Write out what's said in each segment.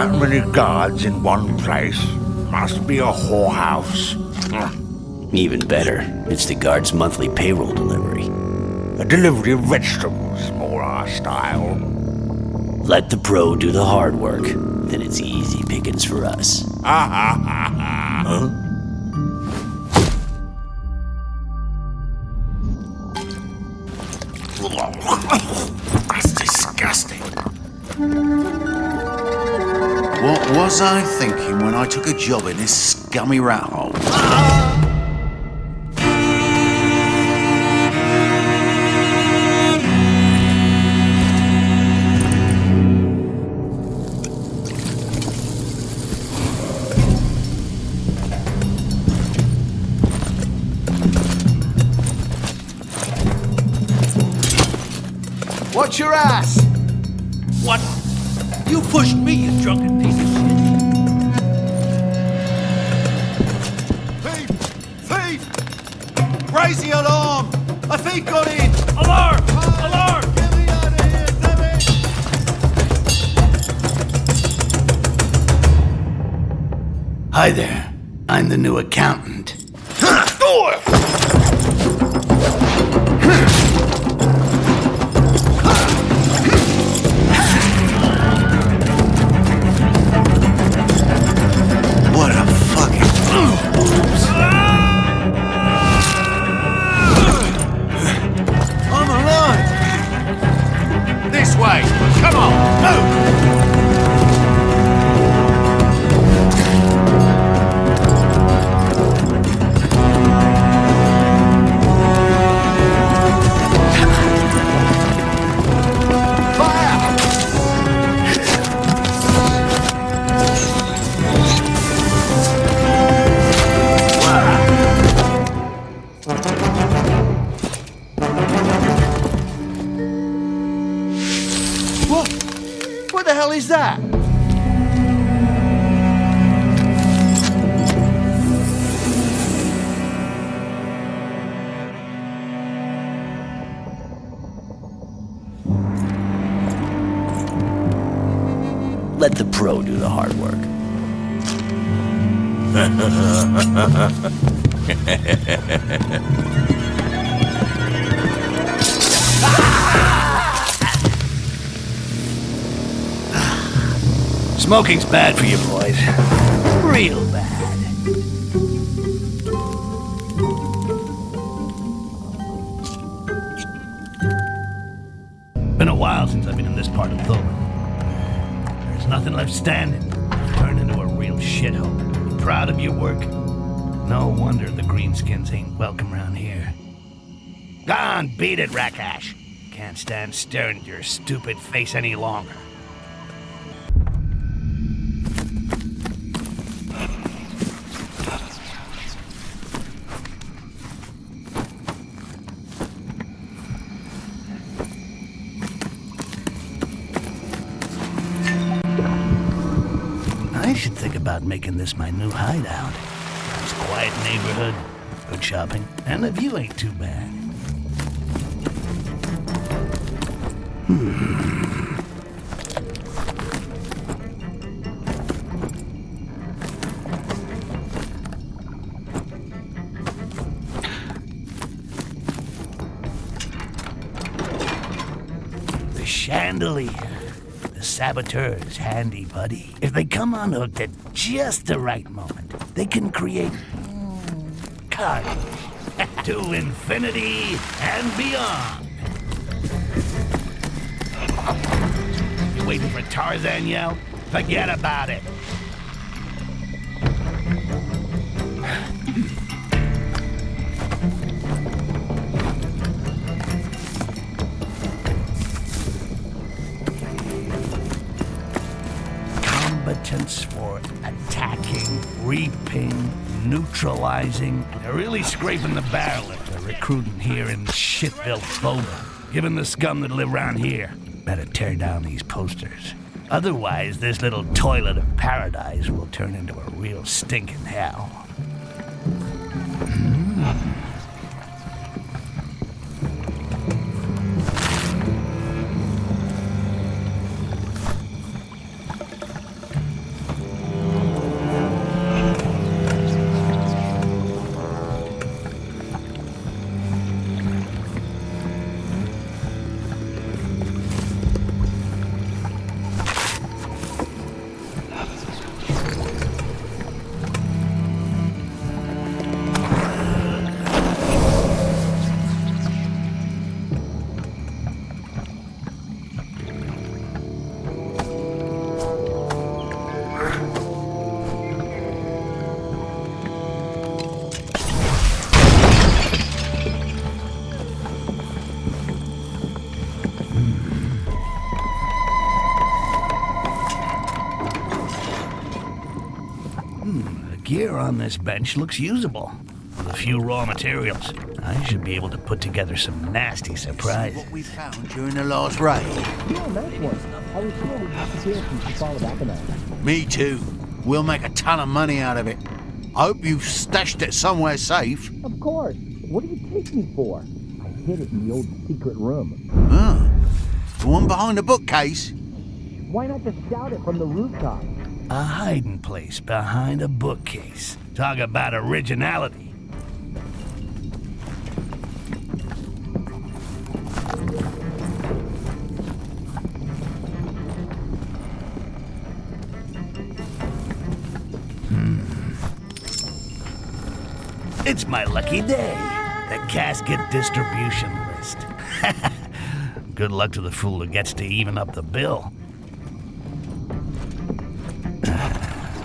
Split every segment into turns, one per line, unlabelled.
That many guards in one place. Must be a whorehouse.
Even better, it's the guard's monthly payroll delivery.
A delivery of vegetables, more our style.
Let the pro do the hard work, then it's easy pickings for us.
Huh? That's disgusting.
What was I thinking when I took a job in this scummy rat hole?
Watch your ass!
What? You pushed me, you drunken piece of shit.
Thief! Thief! Raise the alarm! A thief got in!
Alarm! Alarm!
Get me out of here, damn it!
Hi there. I'm the new accountant. What a fucking...
I'm alive! This way! Come on, move! What the hell is that?
Let the pro do the hard work.
Smoking's bad for you boys. Real bad. Been a while since I've been in this part of Thulin. There's nothing left standing. Turned into a real shithole. You proud of your work? No wonder the greenskins ain't welcome around here. Go on, beat it, Rakash. Can't stand staring at your stupid face any longer. I should think about making this my new hideout. Nice quiet neighborhood, good shopping, and the view ain't too bad. The chandelier. The saboteur's handy, buddy. If they come unhooked at just the right moment, they can create carnage to infinity and beyond. You waiting for Tarzan yell? Forget about it. Competence for attacking, reaping, neutralizing. They're really scraping the barrel if they're recruiting here in shit-built Boba. Given the scum that live around here, better tear down these posters. Otherwise, this little toilet of paradise will turn into a real stinking hell. on this bench looks usable. With a few raw materials, I should be able to put together some nasty surprises.
What we found during the last raid.
Yeah, nice one. I was sure we'd have to hear from you follow back on that.
Me too. We'll make a ton of money out of it. I hope you've stashed it somewhere safe.
Of course. What do you take me for? I hid it in the old secret room.
Ah, the one behind the bookcase.
Why not just shout it from the rooftop?
A hiding place behind a bookcase. Talk about originality. It's my lucky day. The casket distribution list. Good luck to the fool who gets to even up the bill.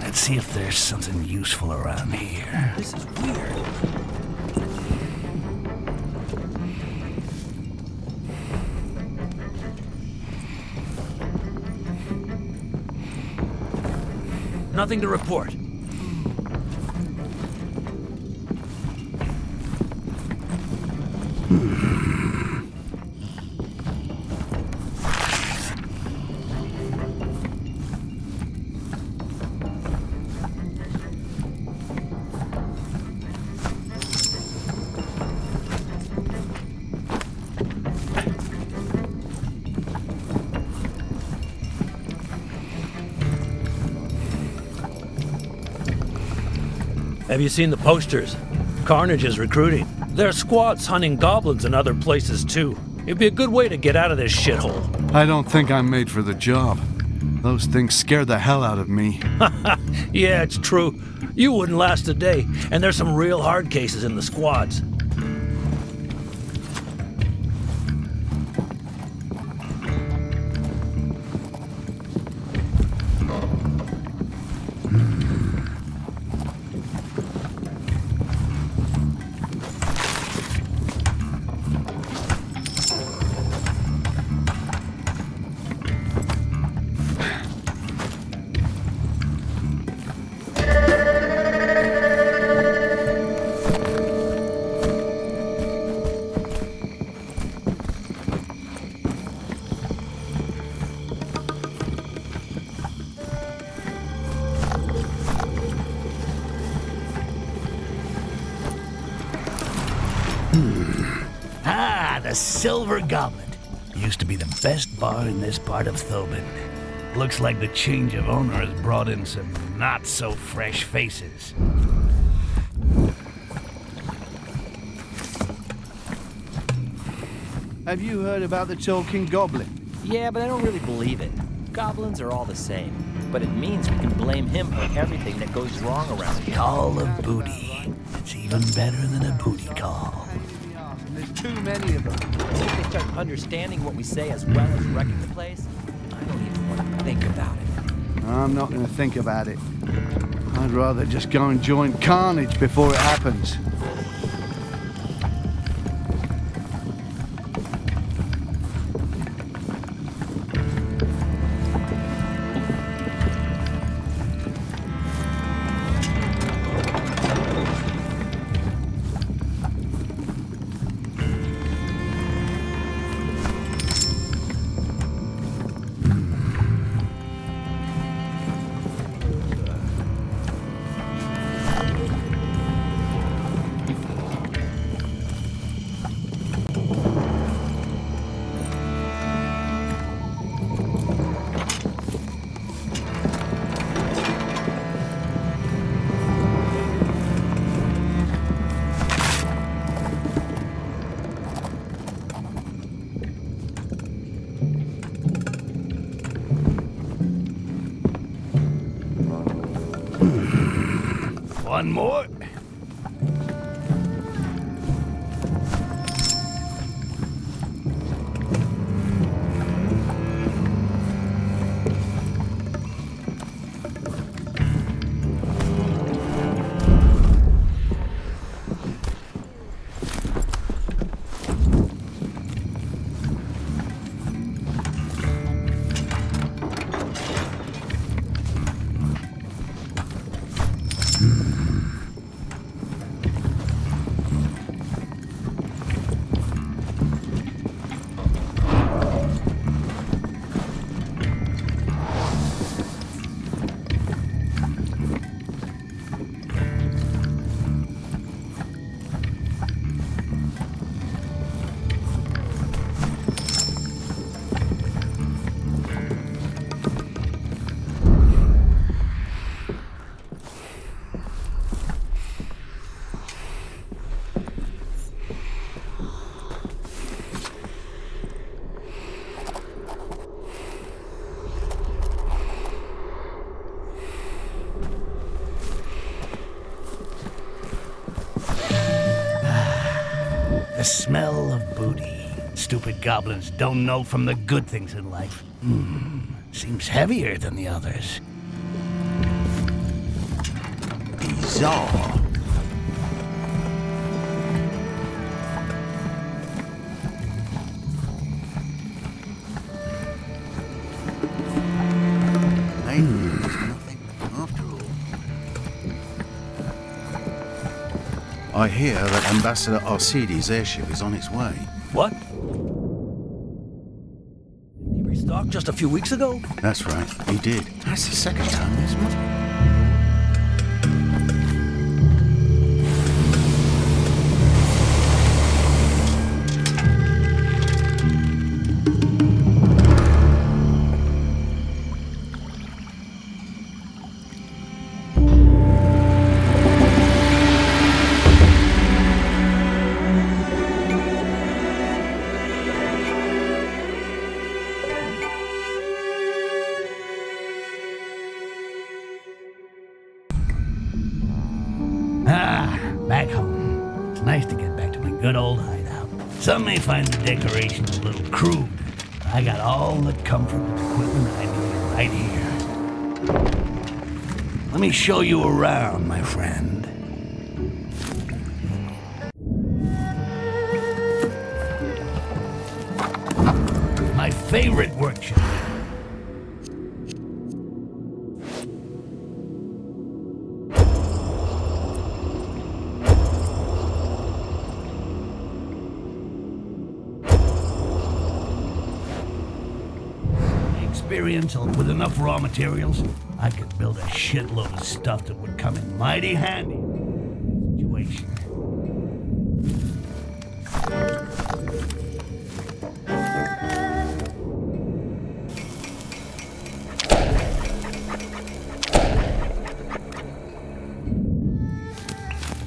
Let's see if there's something useful around here.
This is weird. Nothing to report.
Have you seen the posters? Carnage is recruiting. There are squads hunting goblins in other places too. It'd be a good way to get out of this shithole.
I don't think I'm made for the job. Those things scared the hell out of me.
Yeah, it's true. You wouldn't last a day, and there's some real hard cases in the squads.
The Silver Goblet. Used to be the best bar in this part of Thobin. Looks like the change of owner has brought in some not-so-fresh faces.
Have you heard about the talking goblin?
Yeah, but I don't really believe it. Goblins are all the same, but it means we can blame him for everything that goes wrong around here.
Call of booty. It's even better than a booty call.
There's too many of them.
If they start understanding what we say as well as wrecking the place, I don't even want to think about it.
I'm not going to think about it. I'd rather just go and join Carnage before it happens.
One more. smell of booty. Stupid goblins don't know from the good things in life. Seems heavier than the others.
Bizarre. Maybe there's nothing after all. I hear that Ambassador Arcidi's airship is on its way.
What? He restocked just a few weeks ago?
That's right, he did. That's the second time, isn't it?
Back home. It's nice to get back to my good old hideout. Some may find the decorations a little crude. But I got all the comfort and equipment I need right here. Let me show you around, my friend. My favorite workshop. With enough raw materials, I could build a shitload of stuff that would come in mighty handy in this situation.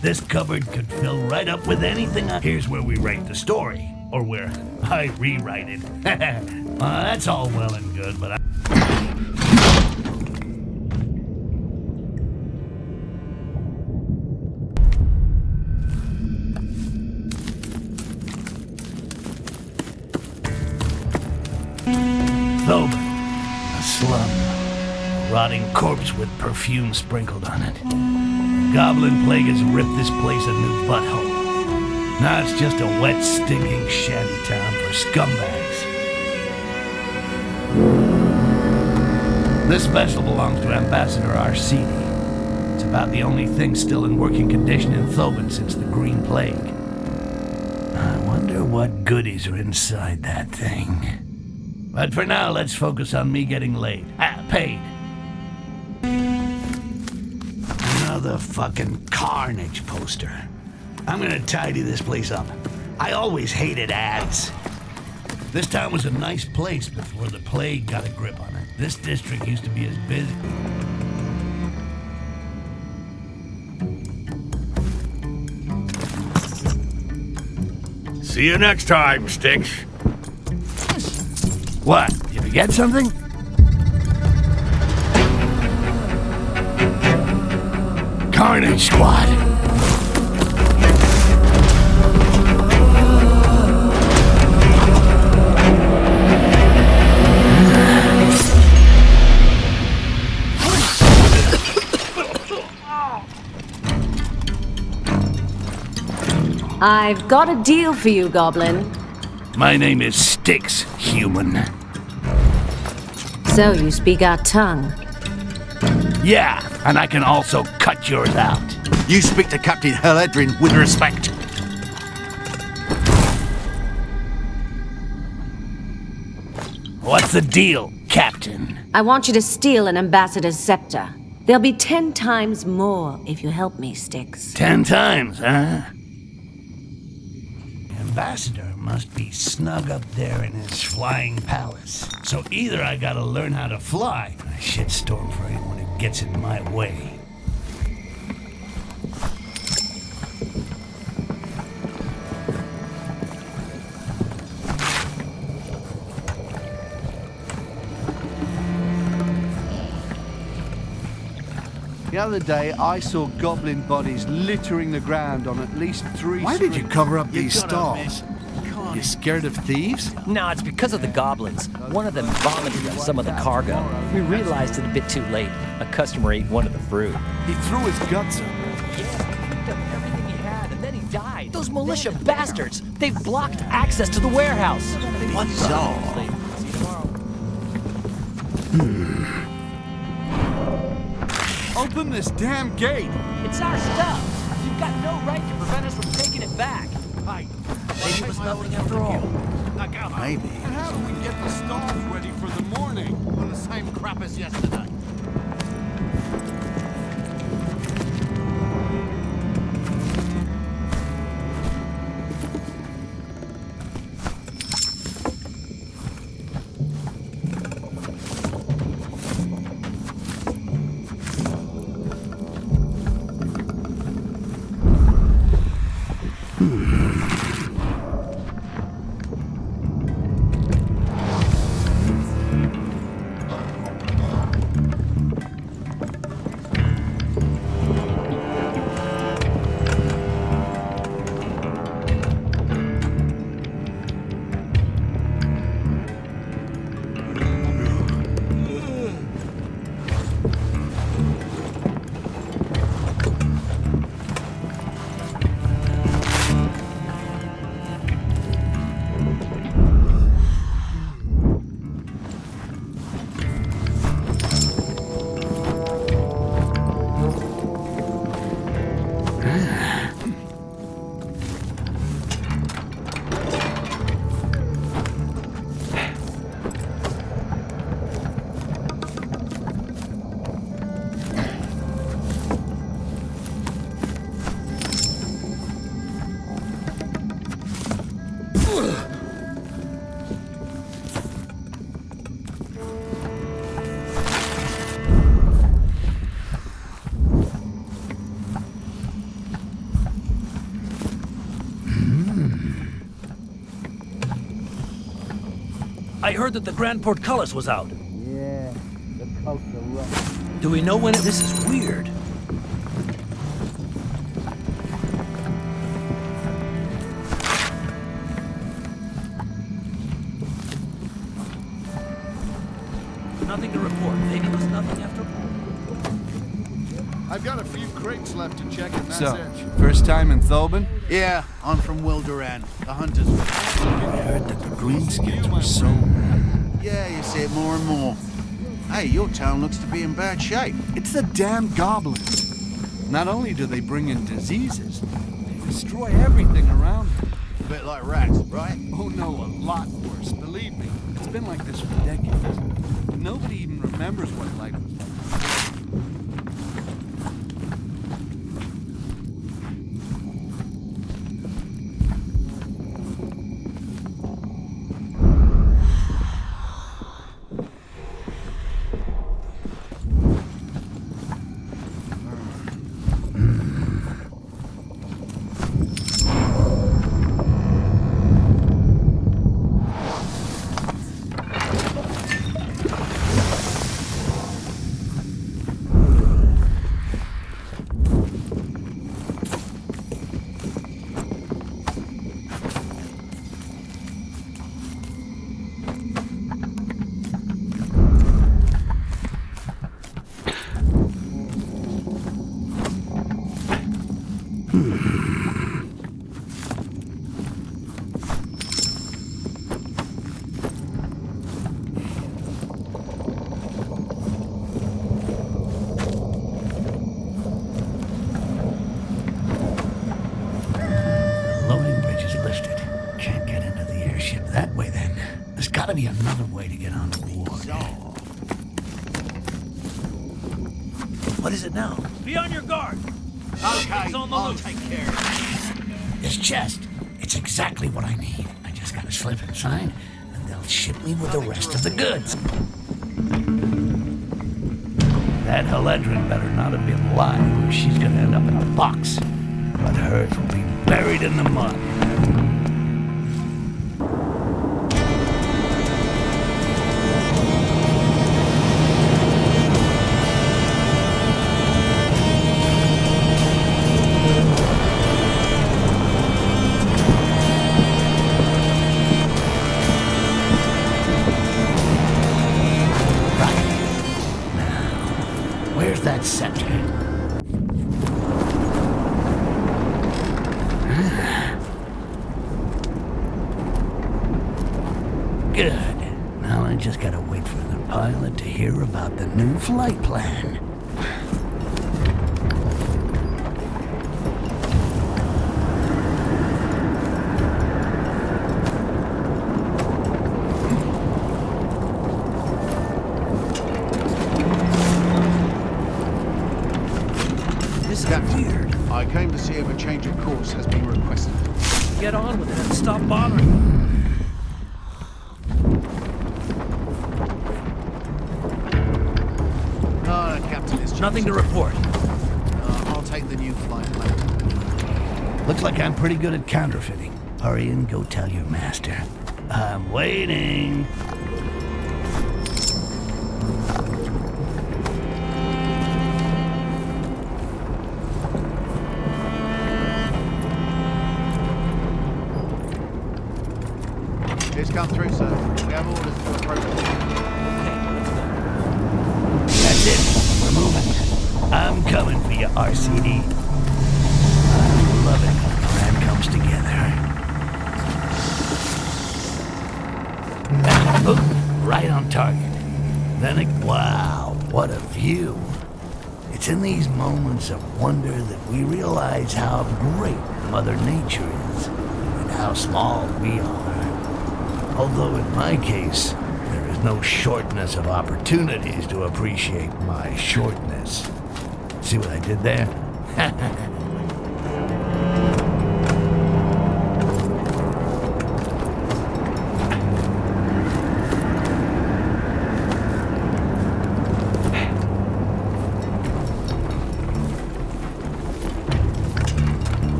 This cupboard could fill right up with anything. Here's where we write the story, or where I rewrite it. That's all well and good, but Thoban, a slum, a rotting corpse with perfume sprinkled on it. The goblin plague has ripped this place a new butthole. Now it's just a wet, stinking shanty town for scumbags. This vessel belongs to Ambassador Arcidi. It's about the only thing still in working condition in Thoban since the Green Plague. I wonder what goodies are inside that thing. But for now, let's focus on me getting laid. Paid. Another fucking Carnage poster. I'm gonna tidy this place up. I always hated ads. This town was a nice place before the plague got a grip on it. This district used to be as busy.
See you next time, STYX.
What? Did you forget something? Carnage Squad.
I've got a deal for you, Goblin.
My name is STYX, human.
So you speak our tongue.
Yeah, and I can also cut yours out.
You speak to Captain Heledrin with respect.
What's the deal, Captain?
I want you to steal an ambassador's scepter. There'll be 10 times more if you help me, STYX.
10 times, huh? The ambassador must be snug up there in his flying palace. So either I gotta learn how to fly, or a shitstorm for anyone who gets in my way.
The other day, I saw goblin bodies littering the ground on at least 3
Why did you
streets.
cover up
You
these
gotta
stalls?
admit,
You scared of thieves?
No, it's because of the goblins. One of them vomited on some of the cargo. We realized it a bit too late. A customer ate one of the fruit.
He threw his guts up.
Yeah, he picked up everything he had, and then he died. Those militia bastards! They've blocked access to the warehouse.
What the?
Open this damn gate!
It's our stuff. You've got no right to prevent us from taking it back.
Maybe it was nothing after all.
Maybe.
And how do we get the stalls ready for the morning?
On the same crap as yesterday.
I heard that the Grand Portcullis was out.
Yeah, the coast of rough.
Do we know when it... This is weird. Nothing to report. Maybe it was nothing after all.
I've got a few crates left to check, and that's
So,
it.
first time in Thobin?
Yeah, I'm from Wilderan, the hunters.
I heard that the greenskins were so...
Yeah, you see it more and more. Hey, your town looks to be in bad shape.
It's the damn goblins. Not only do they bring in diseases, they destroy everything around them.
A bit like rats, right?
Oh no, a lot worse. Believe me, it's been like this for decades. Nobody even remembers what life was like.
Loading bridge is lifted. Can't get into the airship that way then. There's gotta be another way to get onto the ward.
What is it now? Be on your guard.
Okay,
It's on the
I'll
loose.
take care of it.
This chest, it's exactly what I need. I just gotta slip inside, and they'll ship me with the rest of the goods. That Haledrin better not have been lying, or she's gonna end up in a box. But hers will be buried in the mud. scepter. Good. Now I just gotta wait for the pilot to hear about the new flight plan.
This got weird. I came to see if a change of course has been requested.
Get on with it and stop bothering.
Captain is
Nothing to report.
I'll take the new flight plan.
Looks like I'm pretty good at counterfeiting. Hurry and go tell your master. I'm waiting.
It's come through, sir. We have orders to approach.
That's it. We're moving. I'm coming for you, RCD. I love it when a plan comes together. Boom, right on target. Then, wow, what a view. It's in these moments of wonder that we realize how great Mother Nature is and how small we are. Although in my case, there is no shortness of opportunities to appreciate my shortness. See what I did there?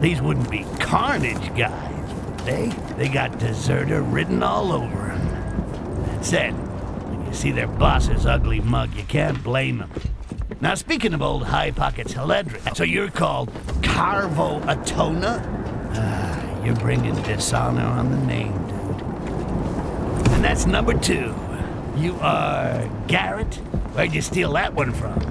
These wouldn't be Carnage guys, would they? They got deserter written all over them. That said, when you see their boss's ugly mug, you can't blame them. Now, speaking of old High Pockets Heledra, so you're called Carvo Atona? You're bringing dishonor on the name, dude. And that's number 2. You are Garrett? Where'd you steal that one from?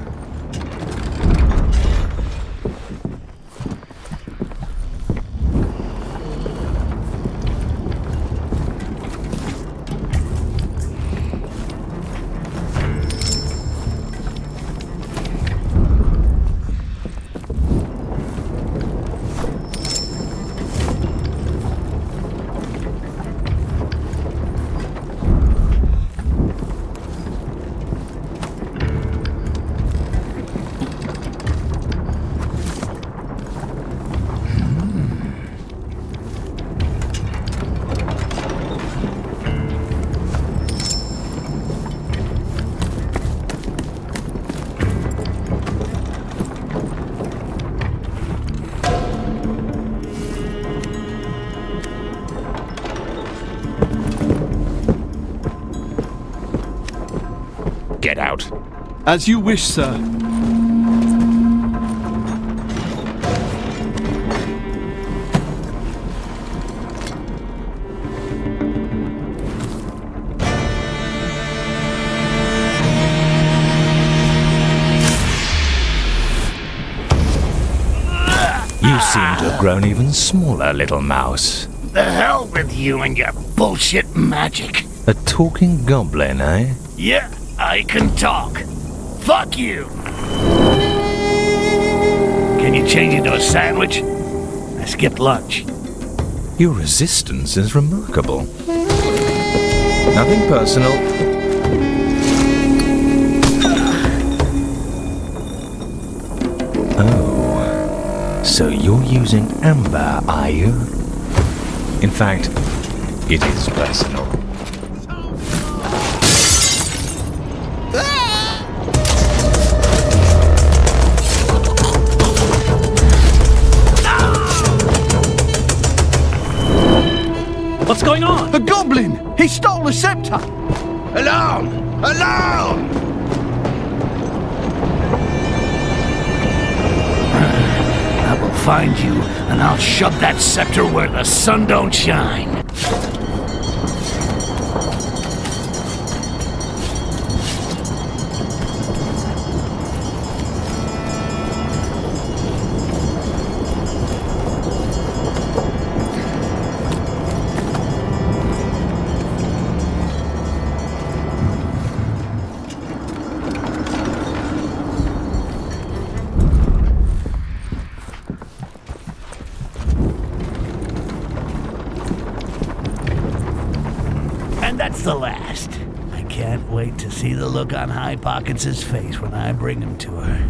Get out.
As you wish, sir.
You seem to have grown even smaller, little mouse.
The hell with you and your bullshit magic.
A talking goblin, eh?
Yeah, I can talk. Fuck you! Can you change into a sandwich? I skipped lunch.
Your resistance is remarkable. Nothing personal. Oh, so you're using amber, are you? In fact, it is personal.
What's going on?
A goblin! He stole the scepter!
Alarm! Alarm!
I will find you, and I'll shove that scepter where the sun don't shine. That's the last. I can't wait to see the look on High Pockets' face when I bring him to her.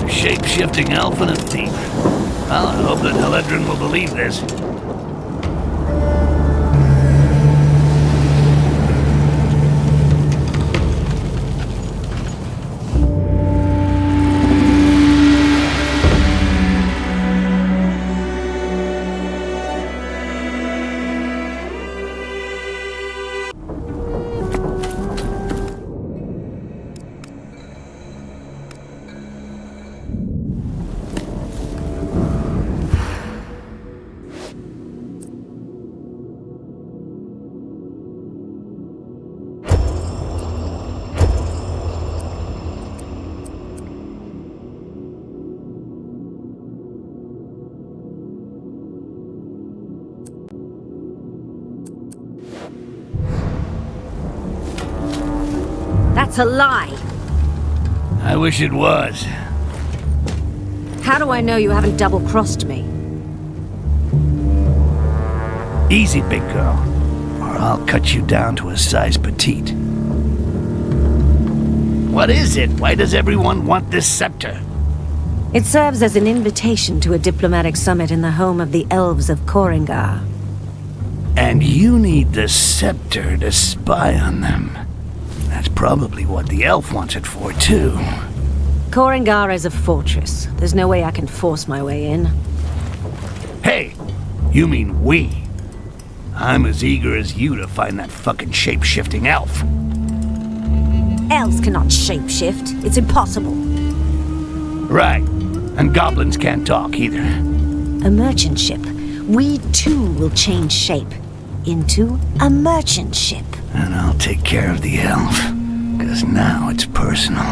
Shape-shifting elf and a thief. Well, I hope that Heledrin will believe this.
That's a lie.
I wish it was.
How do I know you haven't double-crossed me?
Easy, big girl, or I'll cut you down to a size petite. What is it? Why does everyone want this scepter?
It serves as an invitation to a diplomatic summit in the home of the elves of Korrangar.
And you need the scepter to spy on them. That's probably what the elf wants it for, too.
Korrangar is a fortress. There's no way I can force my way in.
Hey, you mean we. I'm as eager as you to find that fucking shape-shifting elf.
Elves cannot shapeshift. It's impossible.
Right. And goblins can't talk either.
A merchant ship we too will change shape into a merchant ship.
And I'll take care of the elf, because now it's personal.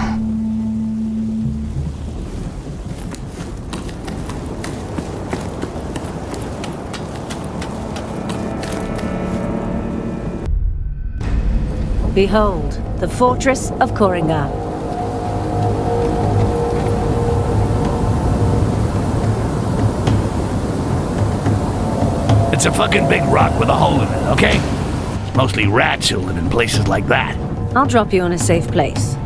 Behold, the fortress of Korrangar.
It's a fucking big rock with a hole in it, okay? It's mostly rats who live in places like that.
I'll drop you in a safe place.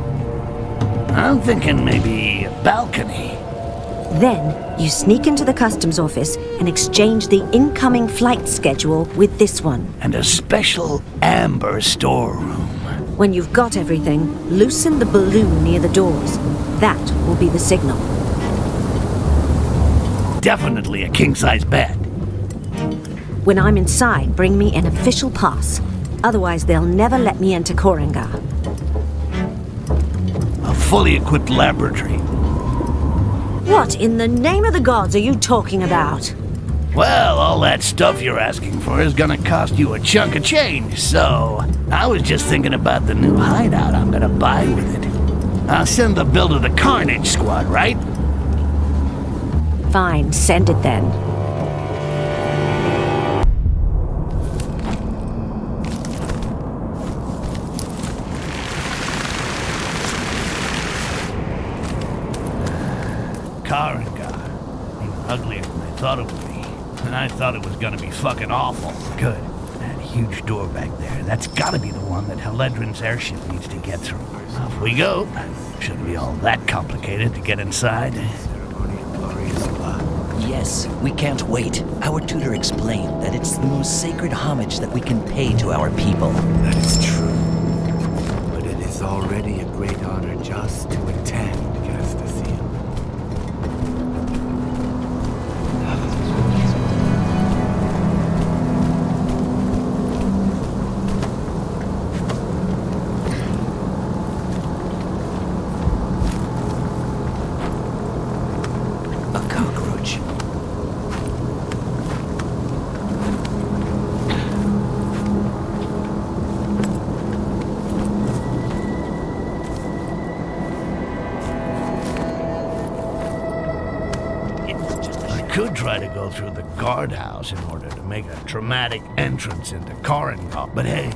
I'm thinking maybe a balcony.
Then, you sneak into the customs office and exchange the incoming flight schedule with this one.
And a special amber storeroom.
When you've got everything, loosen the balloon near the doors. That will be the signal.
Definitely a king-size bed.
When I'm inside, bring me an official pass. Otherwise, they'll never let me into Korrangar.
A fully equipped laboratory.
What in the name of the gods are you talking about?
Well, all that stuff you're asking for is gonna cost you a chunk of change, so I was just thinking about the new hideout I'm gonna buy with it. I'll send the bill to the Carnage Squad, right?
Fine, send it then.
Korrangar. Even uglier than I thought it would be. And I thought it was gonna be fucking awful. Good. That huge door back there, that's gotta be the one that Haledrin's airship needs to get through. Off we go. Shouldn't be all that complicated to get inside.
Yes, we can't wait. Our tutor explained that it's the most sacred homage that we can pay to our people.
That is true. But it is already a great honor just to attend Caughtinthetrap.
A cockroach.
I could try to go through the guardhouse in order to make a dramatic entrance into Korrangar, but hey,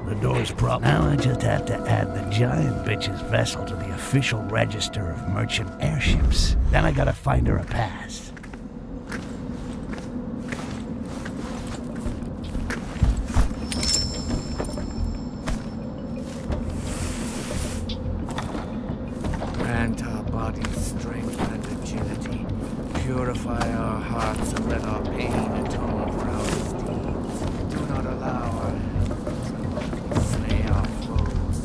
the door's propped. Now I just have to add the giant bitch's vessel to the official register of merchant airships. Then I gotta find her a pass.
Grant our bodies strength and agility. Purify our hearts and let our pain atone for our misdeeds. Do not allow our hands to slay our foes.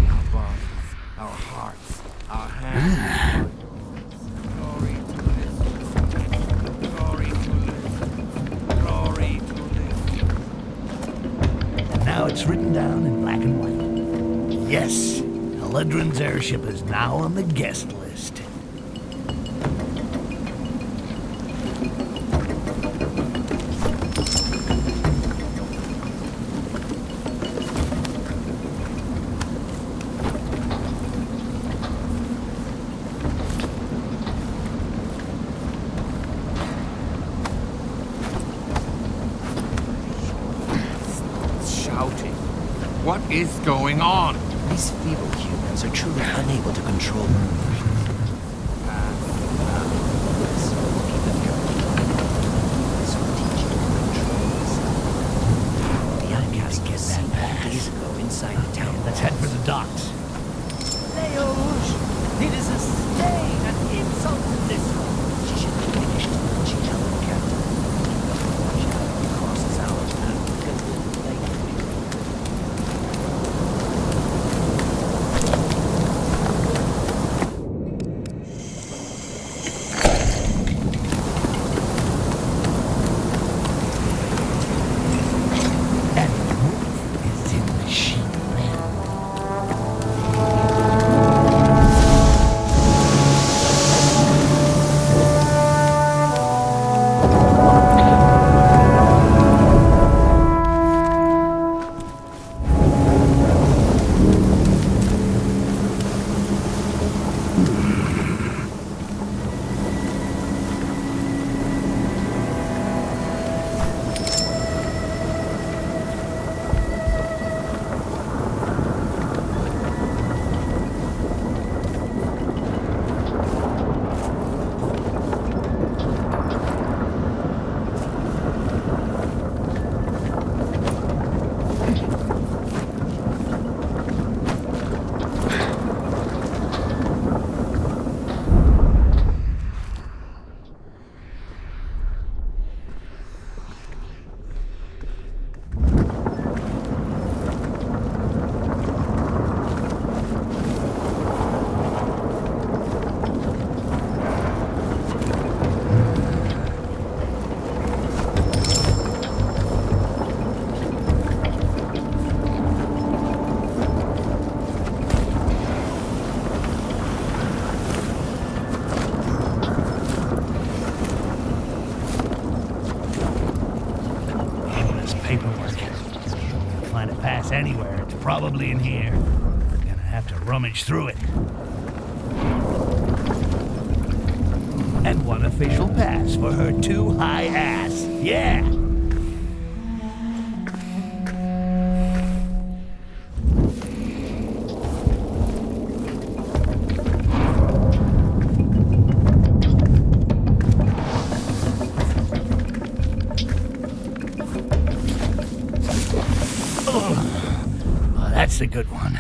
Our bodies, our hearts, our hands. Glory to this. Glory to this. Glory to this.
And now it's written down in black and white. Yes, Haledrin's airship is now on the guest list.
Shouting. What is going on?
These feeble humans are truly unable to control their emotions. So we'll keep them here. So we'll teach you to control yourself. The outcast get that back days ago inside the town.
Let's head for the docks.
Leouch! It is a stain and insult to this one. She should be finished when she tells the captain. Watch out if he crosses our path because we'll play him.
paperwork. Find a pass anywhere, it's probably in here. We're gonna have to rummage through it. And one official pass for her too high ass. Yeah! Oh, that's a good one.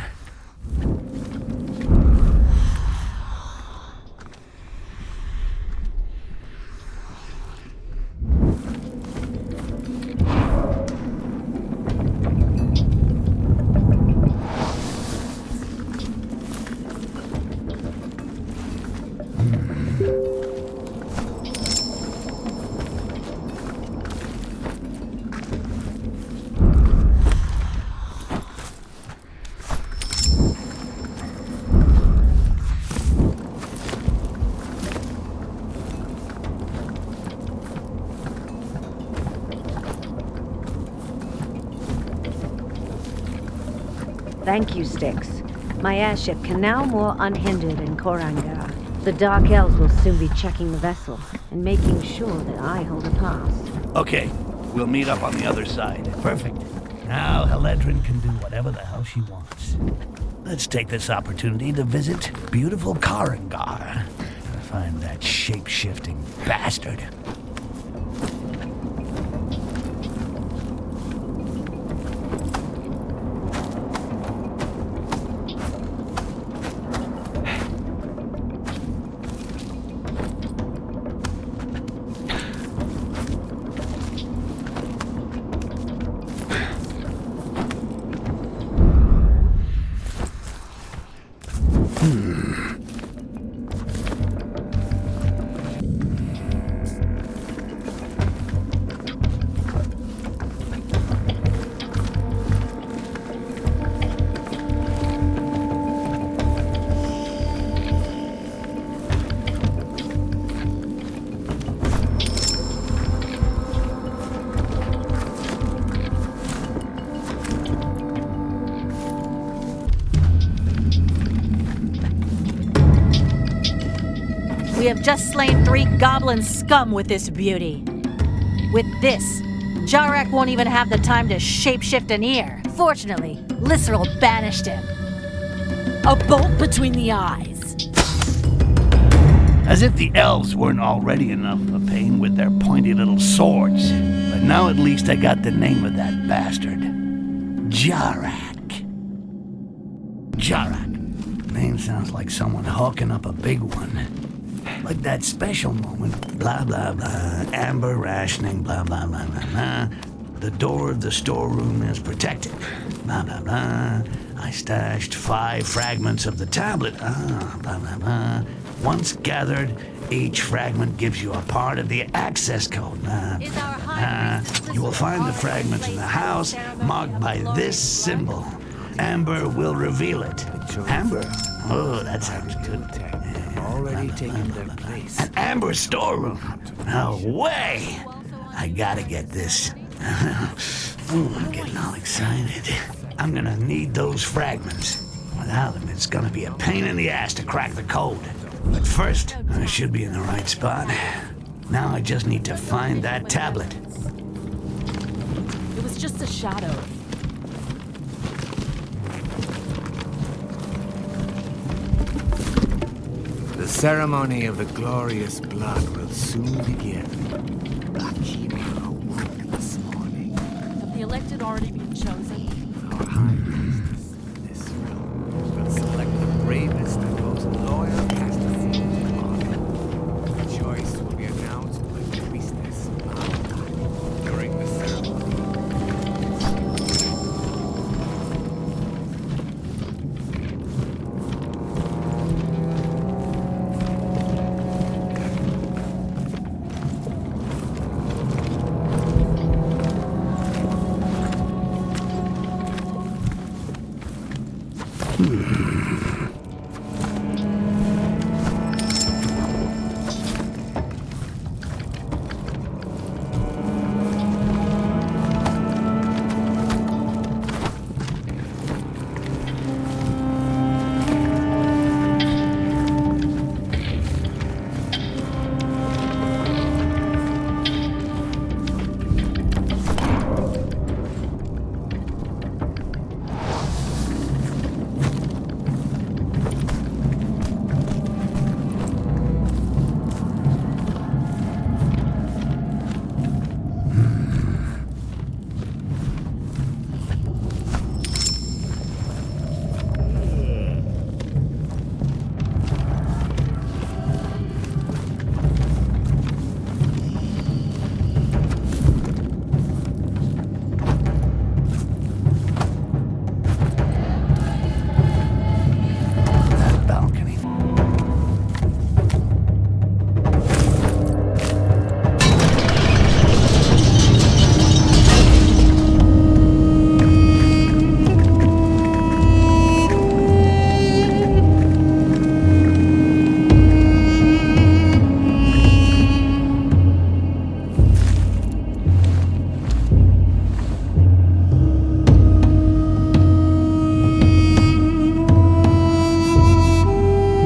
Thank you, STYX. My airship can now moor unhindered in Korrangar. The Dark Elves will soon be checking the vessel and making sure that I hold a pass.
Okay, we'll meet up on the other side. Perfect. Now Heledrin can do whatever the hell she wants. Let's take this opportunity to visit beautiful Korrangar. Find that shape-shifting bastard.
We have just slain 3 goblin scum with this beauty. With this, Jarak won't even have the time to shapeshift an ear. Fortunately, Lisserl banished him. A bolt between the eyes.
As if the elves weren't already enough of a pain with their pointy little swords. But now at least I got the name of that bastard. Jarak. Jarak. Name sounds like someone hawking up a big one. Like that special moment, blah, blah, blah, amber rationing, blah, blah, blah, blah, blah. The door of the storeroom is protected, blah, blah, blah. I stashed 5 fragments of the tablet, blah, blah, blah. Once gathered, each fragment gives you a part of the access code, blah, blah, blah. You will find the fragments in the house marked by this symbol. Amber will reveal it. Amber? Oh, that sounds good.
Already taken their place.
An amber storeroom. No way. I gotta get this. Ooh, I'm getting all excited. I'm gonna need those fragments. Without them, it's gonna be a pain in the ass to crack the code. But first, I should be in the right spot. Now I just need to find that tablet.
It was just a shadow.
The ceremony of the glorious blood will soon begin. Akima awoke this morning.
Have the elected already been chosen?
Our high priestess in this realm will select the bravest and most loyal castaseed on. The choice will be announced by the priestess during the ceremony.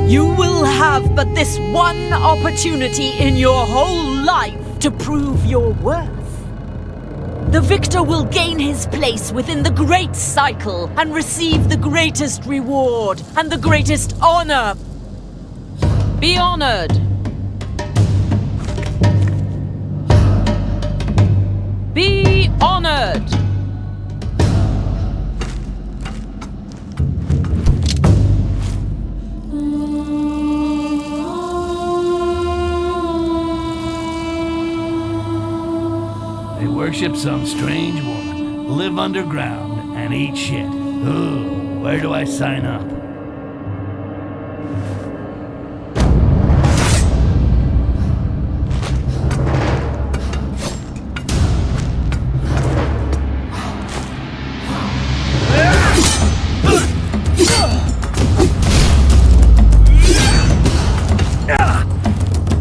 You will have but this one opportunity in your whole life to prove your worth. The victor will gain his place within the great cycle and receive the greatest reward and the greatest honor. Be honored. Be honored.
They worship some strange woman, live underground, and eat shit. Ooh, where do I sign up?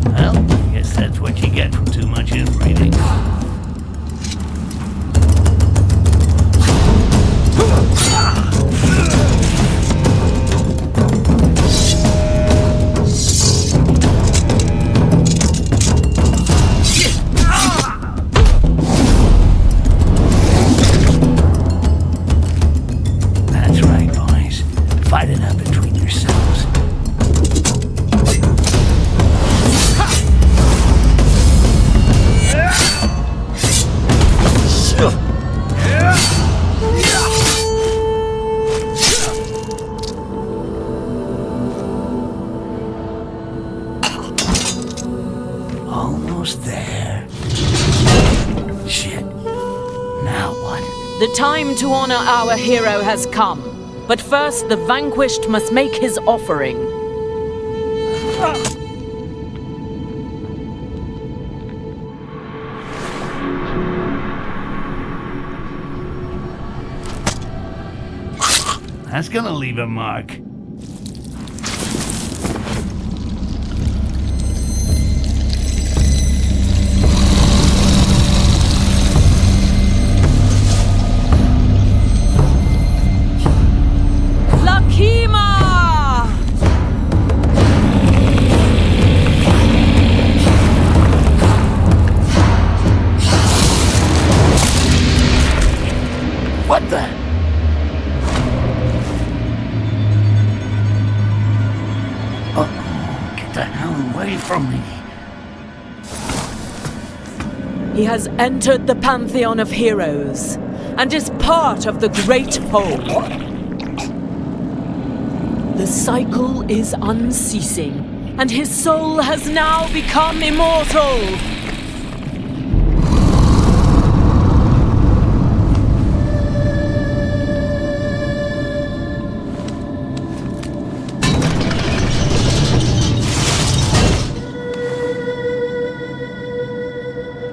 Well, I guess that's what you get from too much inbreeding. That's right, boys. Fight it out between yourselves. Almost there. Shit. Now what?
The time to honor our hero has come. But first, the vanquished must make his offering.
That's gonna leave a mark.
Lakima!
What the? Uh-oh, get the hell away from me.
He has entered the pantheon of heroes and is part of the great whole. The cycle is unceasing, and his soul has now become immortal.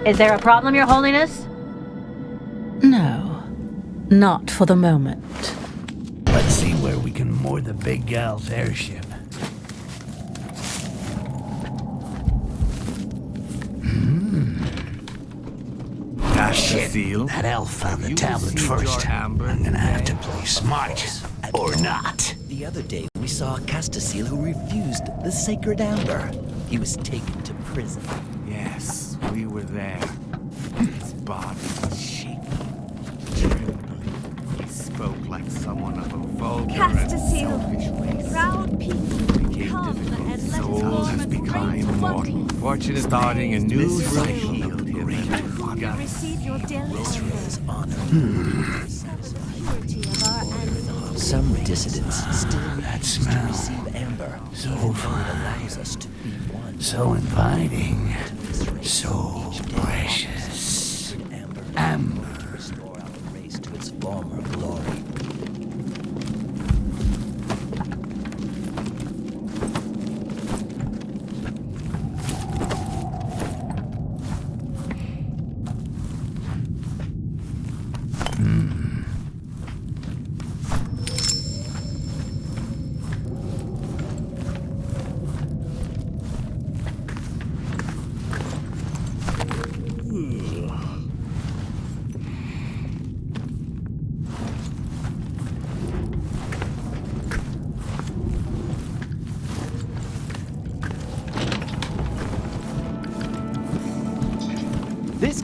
Is there a problem, Your Holiness?
No, not for the moment.
Let's see where we can moor the big gal's airship. Shit, that elf found the tablet first. I'm gonna have to play smart. Or not.
The other day, we saw a Castacil who refused the sacred amber. He was taken to prison.
Yes, we were there. His body was shaking, trembling. He spoke like someone of a vulgar and selfish race.
Proud people, come and let us
Souls has become immortal.
Fortunate
Starting a new cycle.
healed him.
receive your daily
Israel's honor.
purity of our ancestors.
Some dissidents still
That
refuse
smell.
to receive amber,
So
even though it
fine.
allows us to be one.
So inviting. So precious. Amber.
Restore our race to its former glory.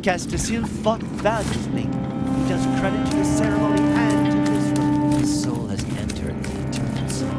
Castasiel fought valiantly. He does credit to the ceremony and to this room. His soul has entered the eternal soul.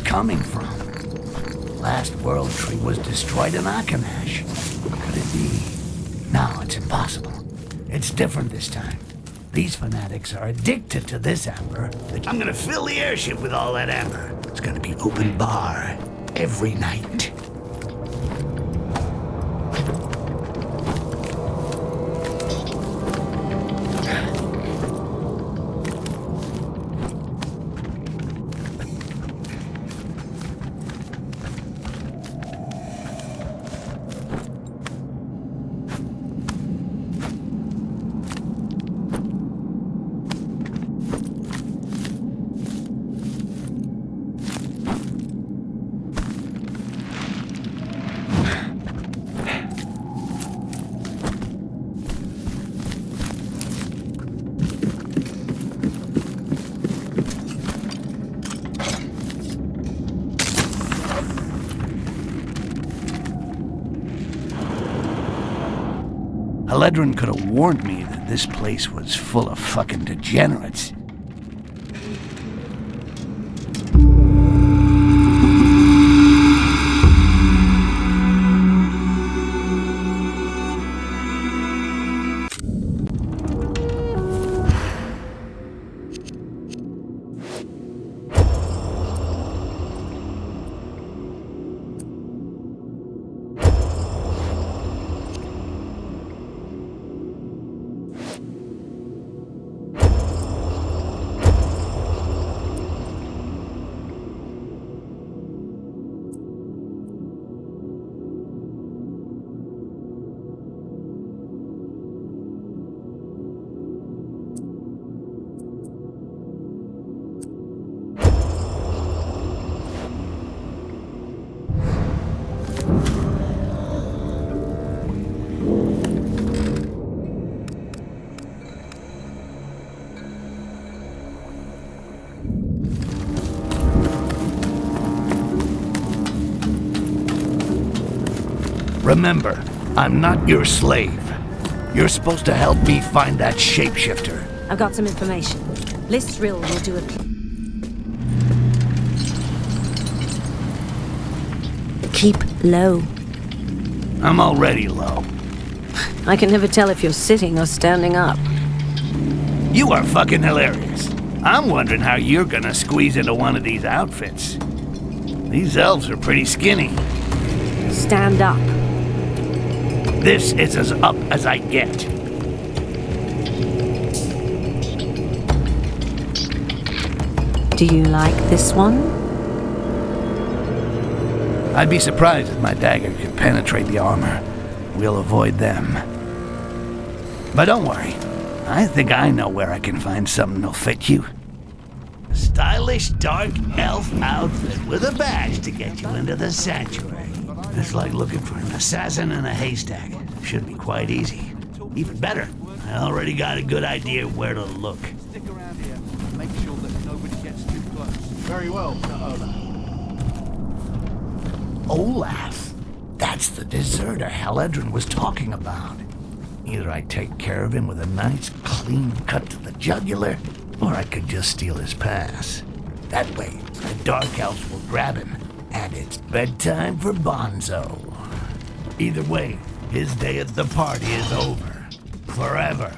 Coming from? Last world tree was destroyed in Akanash. Could it be? No, it's impossible. It's different this time. These fanatics are addicted to this amber. I'm gonna fill the airship with all that amber. It's gonna be open bar every night. Haledrin could have warned me that this place was full of fucking degenerates. Remember, I'm not your slave. You're supposed to help me find that shapeshifter.
I've got some information. Lysril will do it. Keep low.
I'm already low.
I can never tell if you're sitting or standing up.
You are fucking hilarious. I'm wondering how you're gonna squeeze into one of these outfits. These elves are pretty skinny.
Stand up.
This is as up as I get.
Do you like this one?
I'd be surprised if my dagger could penetrate the armor. We'll avoid them. But don't worry. I think I know where I can find something that'll fit you. A stylish dark elf outfit with a badge to get you into the sanctuary. It's like looking for an assassin in a haystack. Should be quite easy. Even better, I already got a good idea where to look.
Stick around here. Make sure that nobody gets too close. Very well,
Olaf? That's the deserter Haledrin was talking about. Either I take care of him with a nice, clean cut to the jugular, or I could just steal his pass. That way, the Dark Elves will grab him, and it's bedtime for Bonzo. Either way, his day at the party is over. Forever.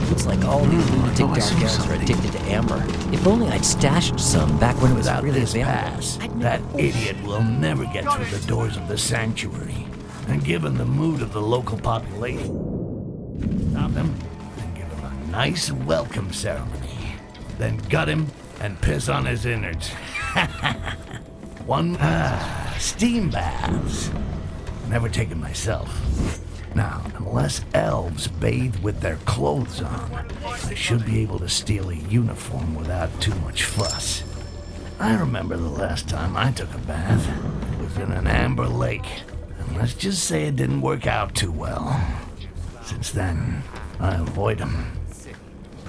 Looks like all these lunatic Dark Elves are addicted to amber. If only I'd stashed some back when it was really available.
That idiot will never get through the doors of the sanctuary. And given the mood of the local population, stop him and give him a nice welcome ceremony. Then gut him and piss on his innards. Steam baths. Never taken myself. Now, unless elves bathe with their clothes on, I should be able to steal a uniform without too much fuss. I remember the last time I took a bath. It was in an amber lake. And let's just say it didn't work out too well. Since then, I avoid them.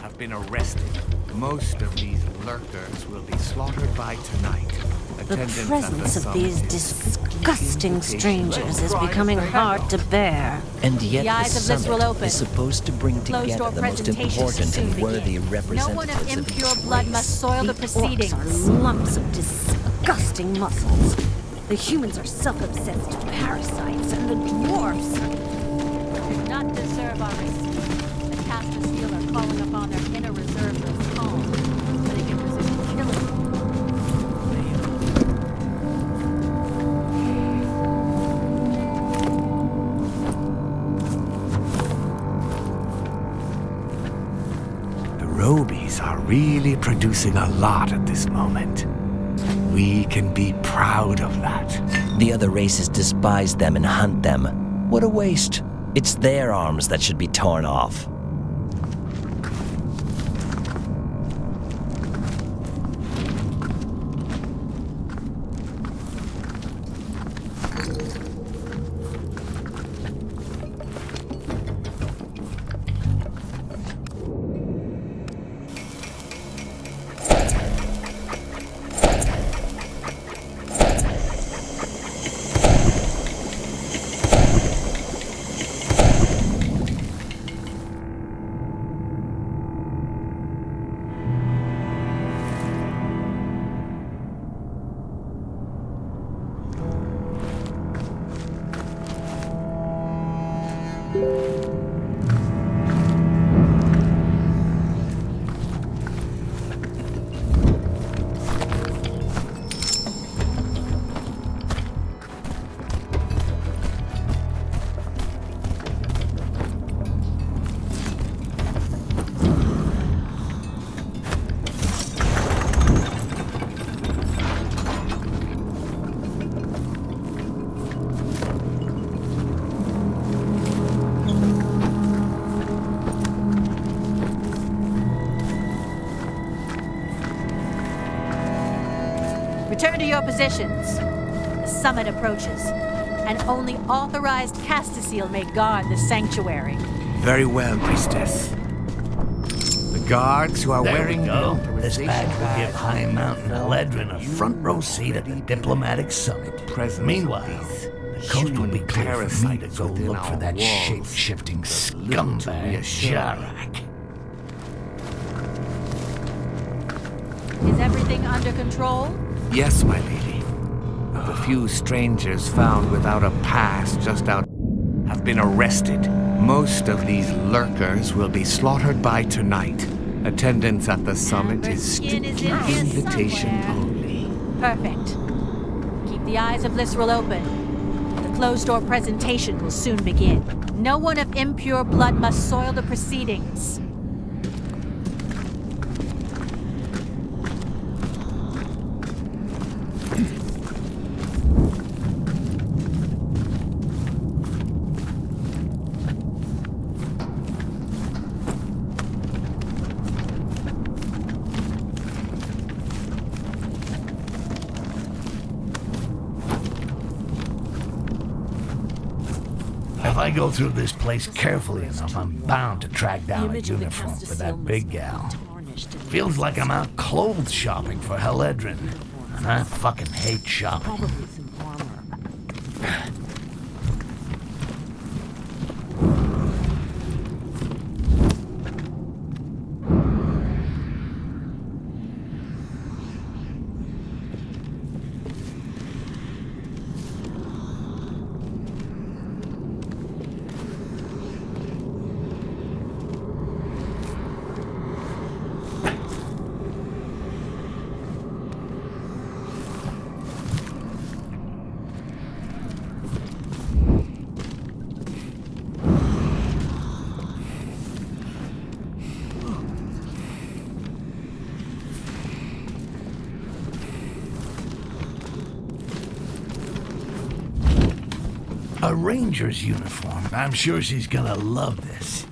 Have been arrested. Most of these lurkers will be slaughtered by tonight.
The presence of these disgusting strangers is becoming hard to bear.
And yet
The eyes
the
of this will
summit
open.
is supposed to bring together the most important and worthy
No one
representatives
of
of
impure
each
blood
race.
must soil the proceedings.
Orcs are lumps of disgusting muscles. The humans are self-obsessed parasites, and the dwarves
do not deserve our respect. The Castasiel are calling upon their inner reserve for calm, so they can resist killing.
The Roabies are really producing a lot at this moment. We can be proud of that.
The other races despise them and hunt them. What a waste. It's their arms that should be torn off.
Return to your positions. The summit approaches, and only authorized Castasiel may guard the sanctuary.
Very well, priestess. The guards who are
There
wearing
we
the
go.
authorization
This badge will give High Mountain Haledrin a front row seat at the diplomatic summit. Meanwhile, the coast will be clear for me to go look for that shape-shifting scumbag Jarak.
Is everything under control?
Yes, my lady. The few strangers found without a pass just out have been arrested. Most of these lurkers will be slaughtered by tonight. Attendance at the summit is strictly invitation only.
Perfect. Keep the eyes of Lisrel open. The closed-door presentation will soon begin. No one of impure blood must soil the proceedings.
I go through this place carefully enough, I'm bound to track down a uniform for that big gal. Feels like I'm out clothes shopping for Heledrin, and I fucking hate shopping. A ranger's uniform. I'm sure she's gonna love this.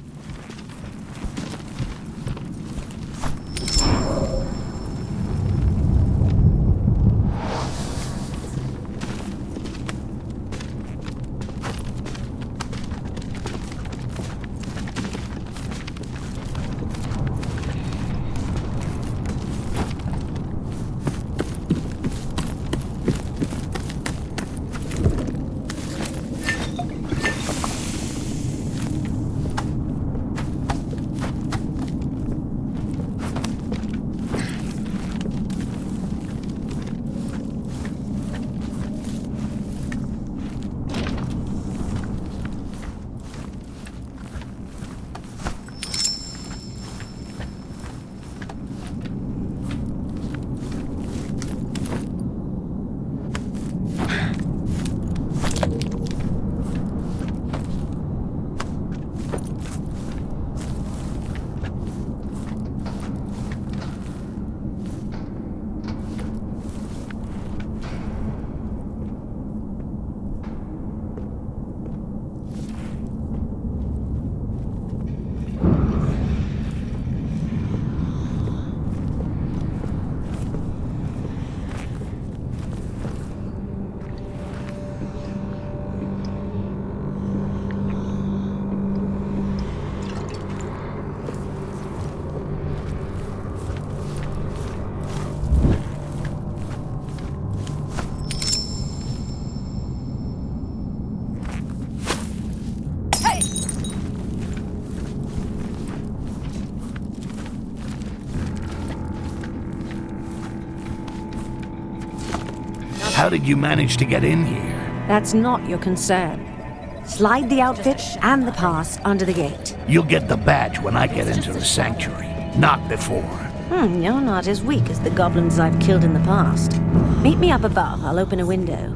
How did you manage to get in here?
That's not your concern. Slide the outfit and the pass under the gate.
You'll get the badge when I get into the sanctuary, not before.
You're not as weak as the goblins I've killed in the past. Meet me up above. I'll open a window.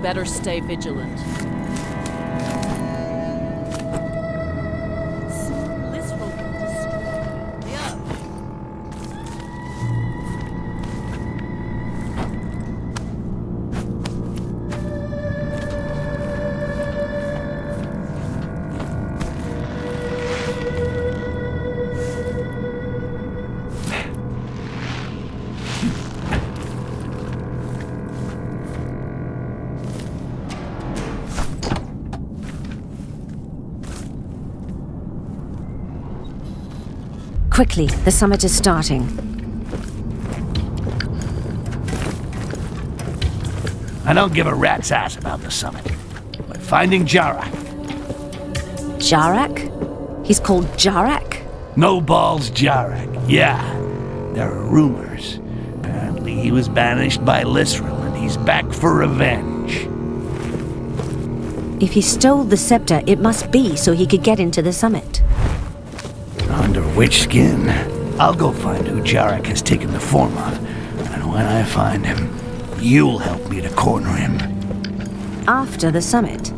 Better stay vigilant.
Quickly, the summit is starting.
I don't give a rat's ass about the summit. But finding Jarak.
Jarak? He's called Jarak?
No balls Jarak, yeah. There are rumors. Apparently he was banished by Lisril and he's back for revenge.
If he stole the scepter, it must be so he could get into the summit.
Under which skin? I'll go find who Jarak has taken the form of, and when I find him, you'll help me to corner him.
After the summit.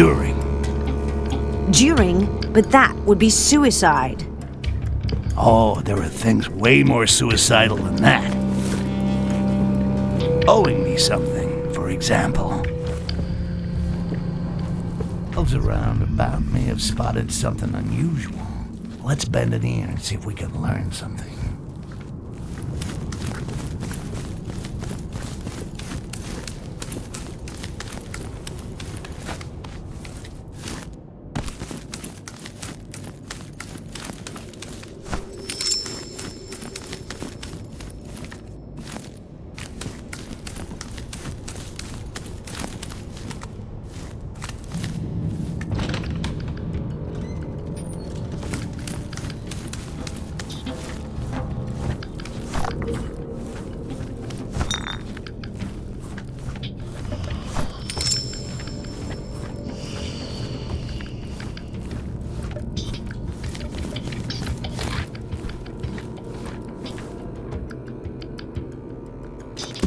during.
During? But that would be suicide.
Oh, there are things way more suicidal than that. Owing me something, for example. Those around about me have spotted something unusual. Let's bend an ear and see if we can learn something.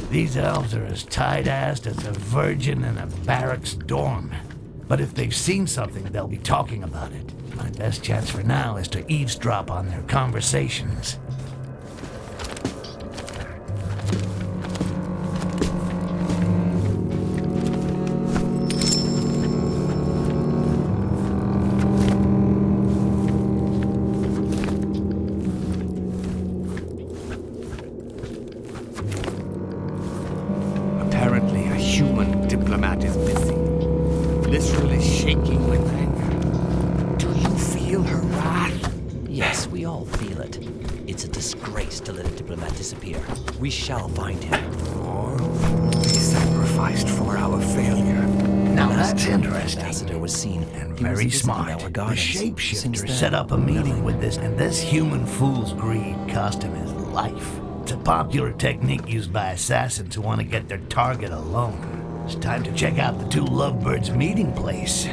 These elves are as tight-assed as a virgin in a barracks dorm. But if they've seen something, they'll be talking about it. My best chance for now is to eavesdrop on their conversations.
We shall find him.
Or be sacrificed for our failure.
Now that's interesting.
The ambassador was seen
And very smart. The shapeshifter set up a meeting with this, and this human fool's greed cost him his life. It's a popular technique used by assassins who want to get their target alone. It's time to check out the two lovebirds' meeting place.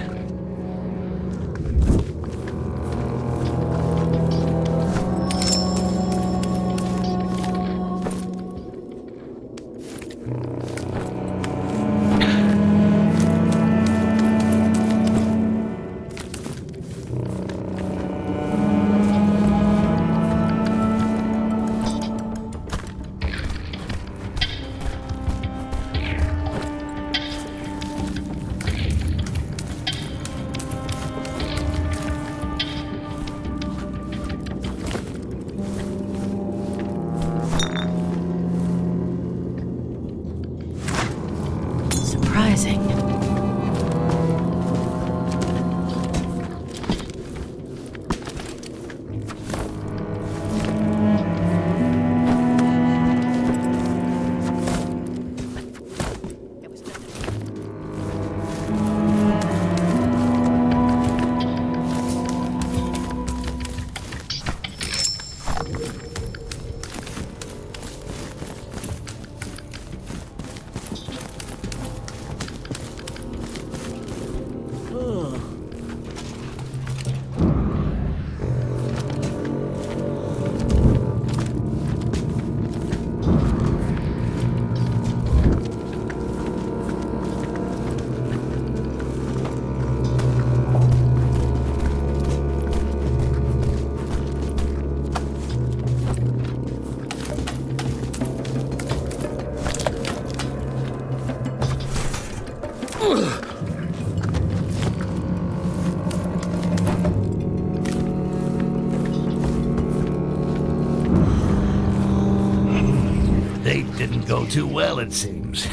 Didn't go too well, it seems.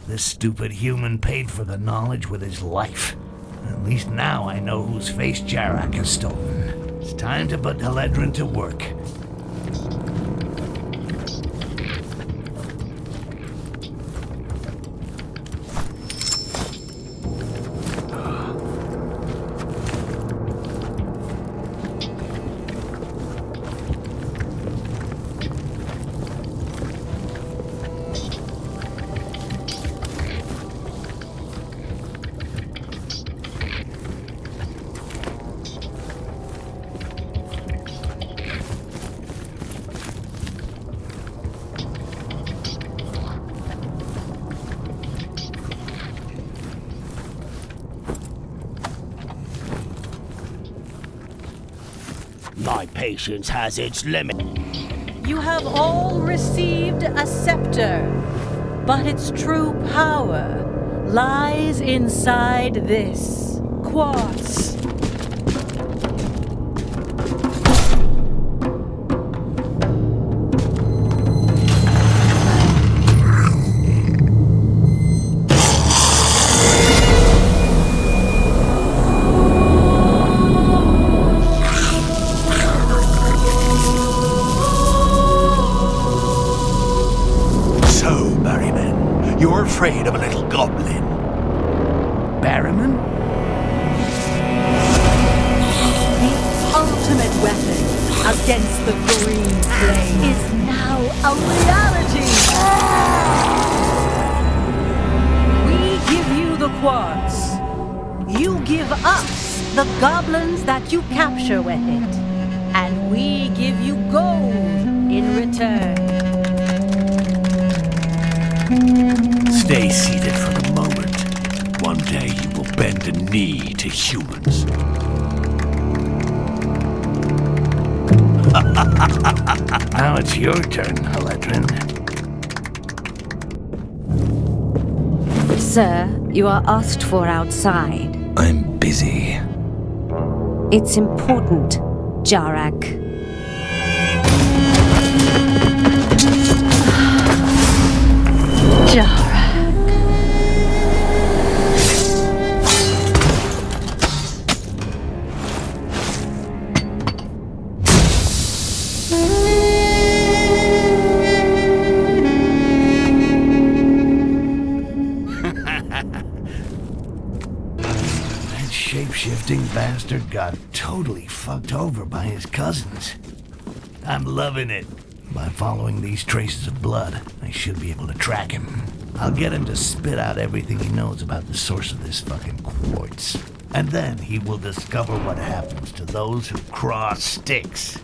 This stupid human paid for the knowledge with his life. At least now I know whose face Jarak has stolen. It's time to put Heledrin to work. patience has its limit.
You have all received a scepter, but its true power lies inside this quartz.
You're afraid of a little goblin.
Barrowman?
The ultimate weapon against the green flame is now a reality. We give you the quartz. You give us the goblins that you capture with it. And we give you gold in return.
Stay seated for the moment. One day you will bend a knee to humans. Now it's your turn, Haledrin.
Sir, you are asked for outside.
I'm busy.
It's important, Jarak. Jarak.
That shape-shifting bastard got totally fucked over by his cousins. I'm loving it. By following these traces of blood, I should be able to track him. I'll get him to spit out everything he knows about the source of this fucking quartz. And then he will discover what happens to those who cross STYX.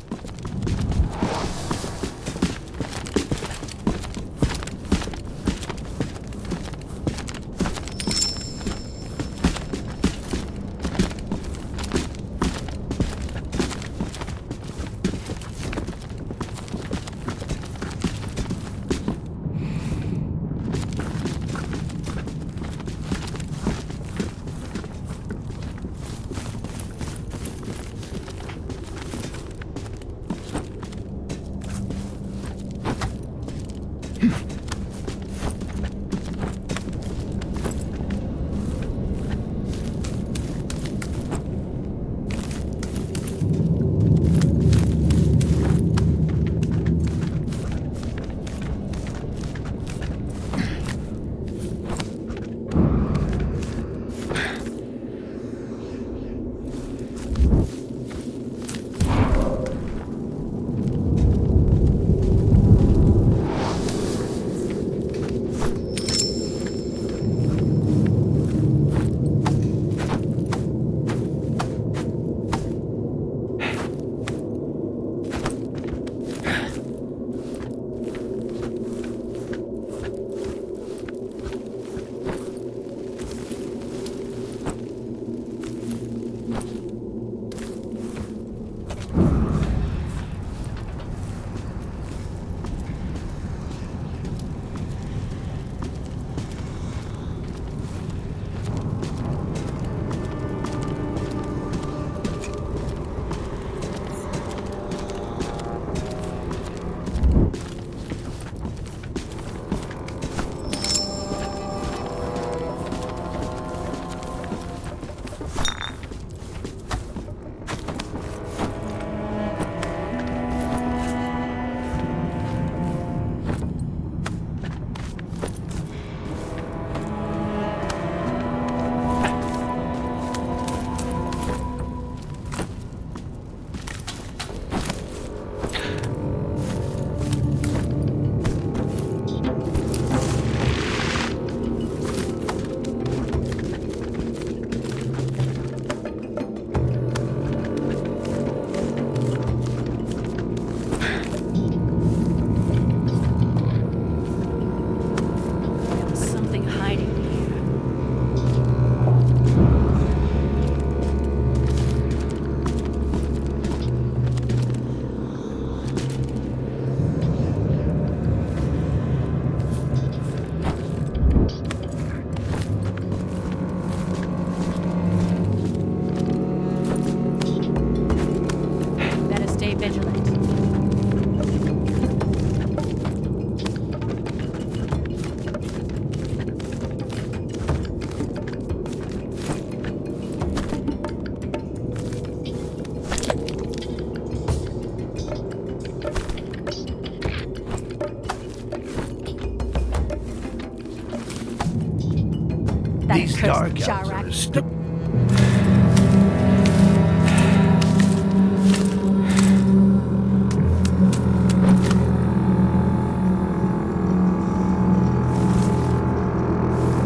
These dark elves are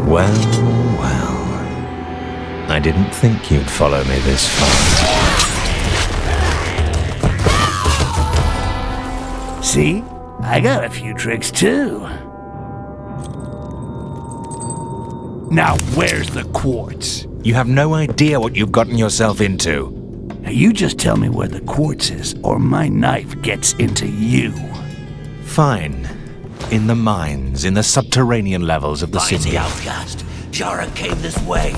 Well. I didn't think you'd follow me this far.
See? I got a few tricks too. Now where's the quartz?
You have no idea what you've gotten yourself into.
Now you just tell me where the quartz is, or my knife gets into you.
Fine. In the mines, in the subterranean levels of the city.
The outcast. Jarak came this way.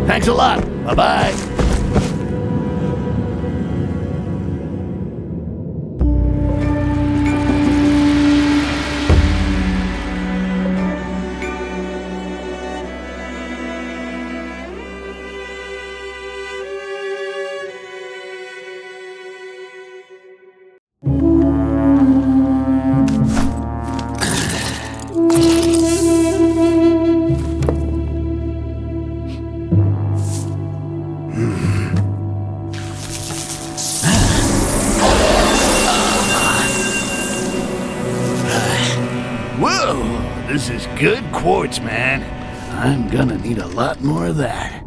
Thanks a lot. Bye-bye. This is good quartz, man. I'm gonna need a lot more of that.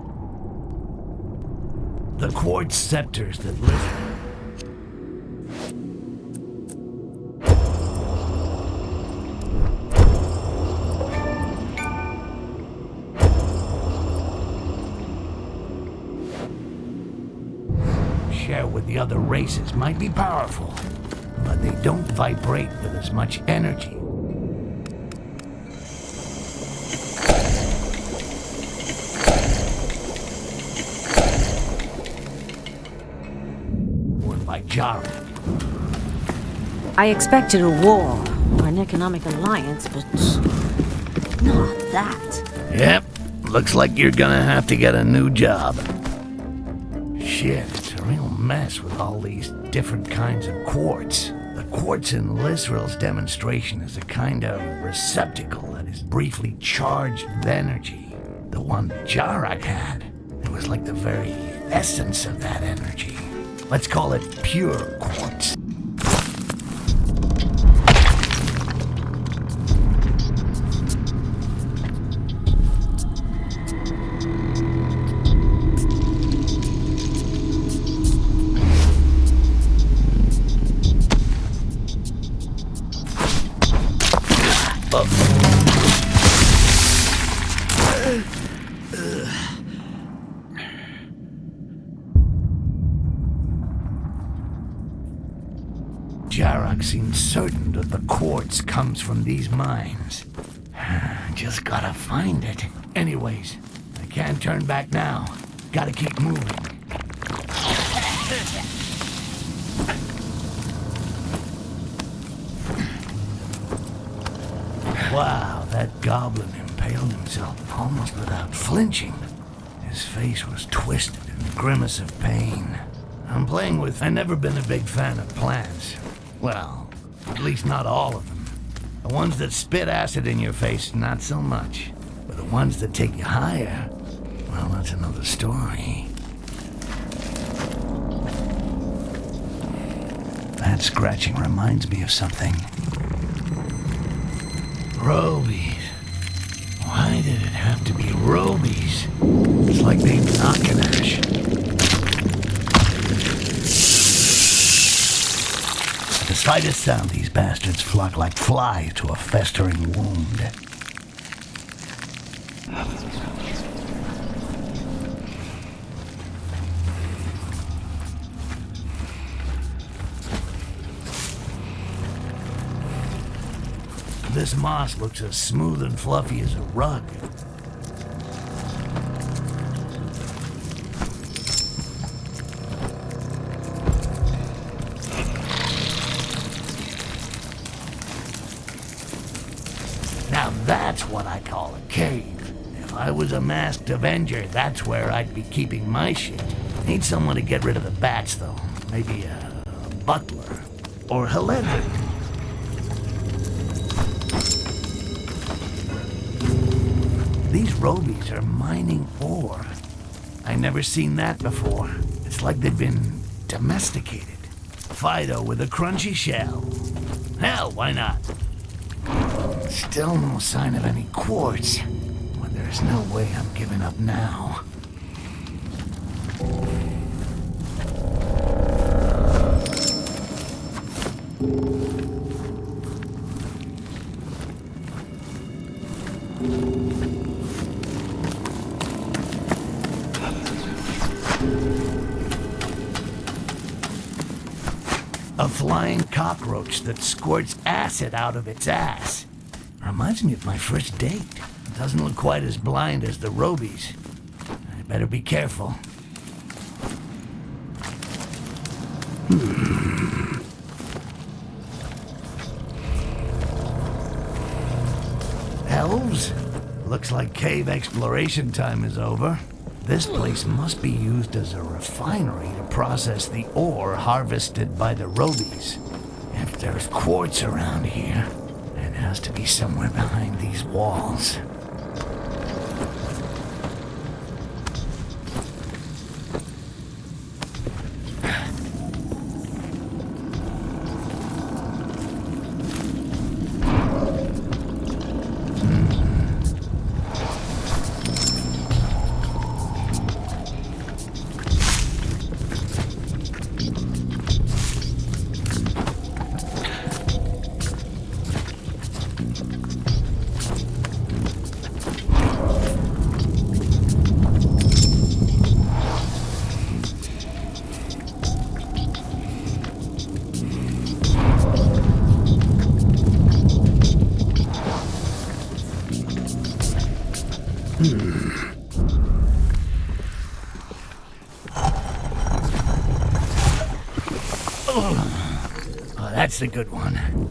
The quartz scepters that live. Share with the other races might be powerful, but they don't vibrate with as much energy.
I expected a war or an economic alliance, but not that.
Yep, looks like you're gonna have to get a new job. Shit, it's a real mess with all these different kinds of quartz. The quartz in Lisrel's demonstration is a kind of receptacle that is briefly charged with energy. The one Jarak had, it was like the very essence of that energy. Let's call it pure quartz. Jarak seems certain that the quartz comes from these mines. Just gotta find it. Anyways, I can't turn back now. Gotta keep moving. Wow, that goblin impaled himself almost without flinching. His face was twisted in a grimace of pain. I'm playing with... I've never been a big fan of plants. Well, at least not all of them. The ones that spit acid in your face, not so much. But the ones that take you higher, well, that's another story. That scratching reminds me of something. Roabies. Why did it have to be Roabies? It's like they knock an ash. At the slightest sound, these bastards flock like flies to a festering wound. This moss looks as smooth and fluffy as a rug. Now that's what I call a cave. If I was a masked Avenger, that's where I'd be keeping my shit. Need someone to get rid of the bats, though. Maybe a butler or Hellenic. These Roabies are mining ore. I never seen that before. It's like they've been domesticated. Fido with a crunchy shell. Hell, why not? Still no sign of any quartz. Well, there's no way I'm giving up now. A flying cockroach that squirts acid out of its ass. Reminds me of my first date. It doesn't look quite as blind as the Roabies. I better be careful. Elves? Looks like cave exploration time is over. This place must be used as a refinery to process the ore harvested by the Roabies. If there's quartz around here, it has to be somewhere behind these walls. Oh, that's a good one.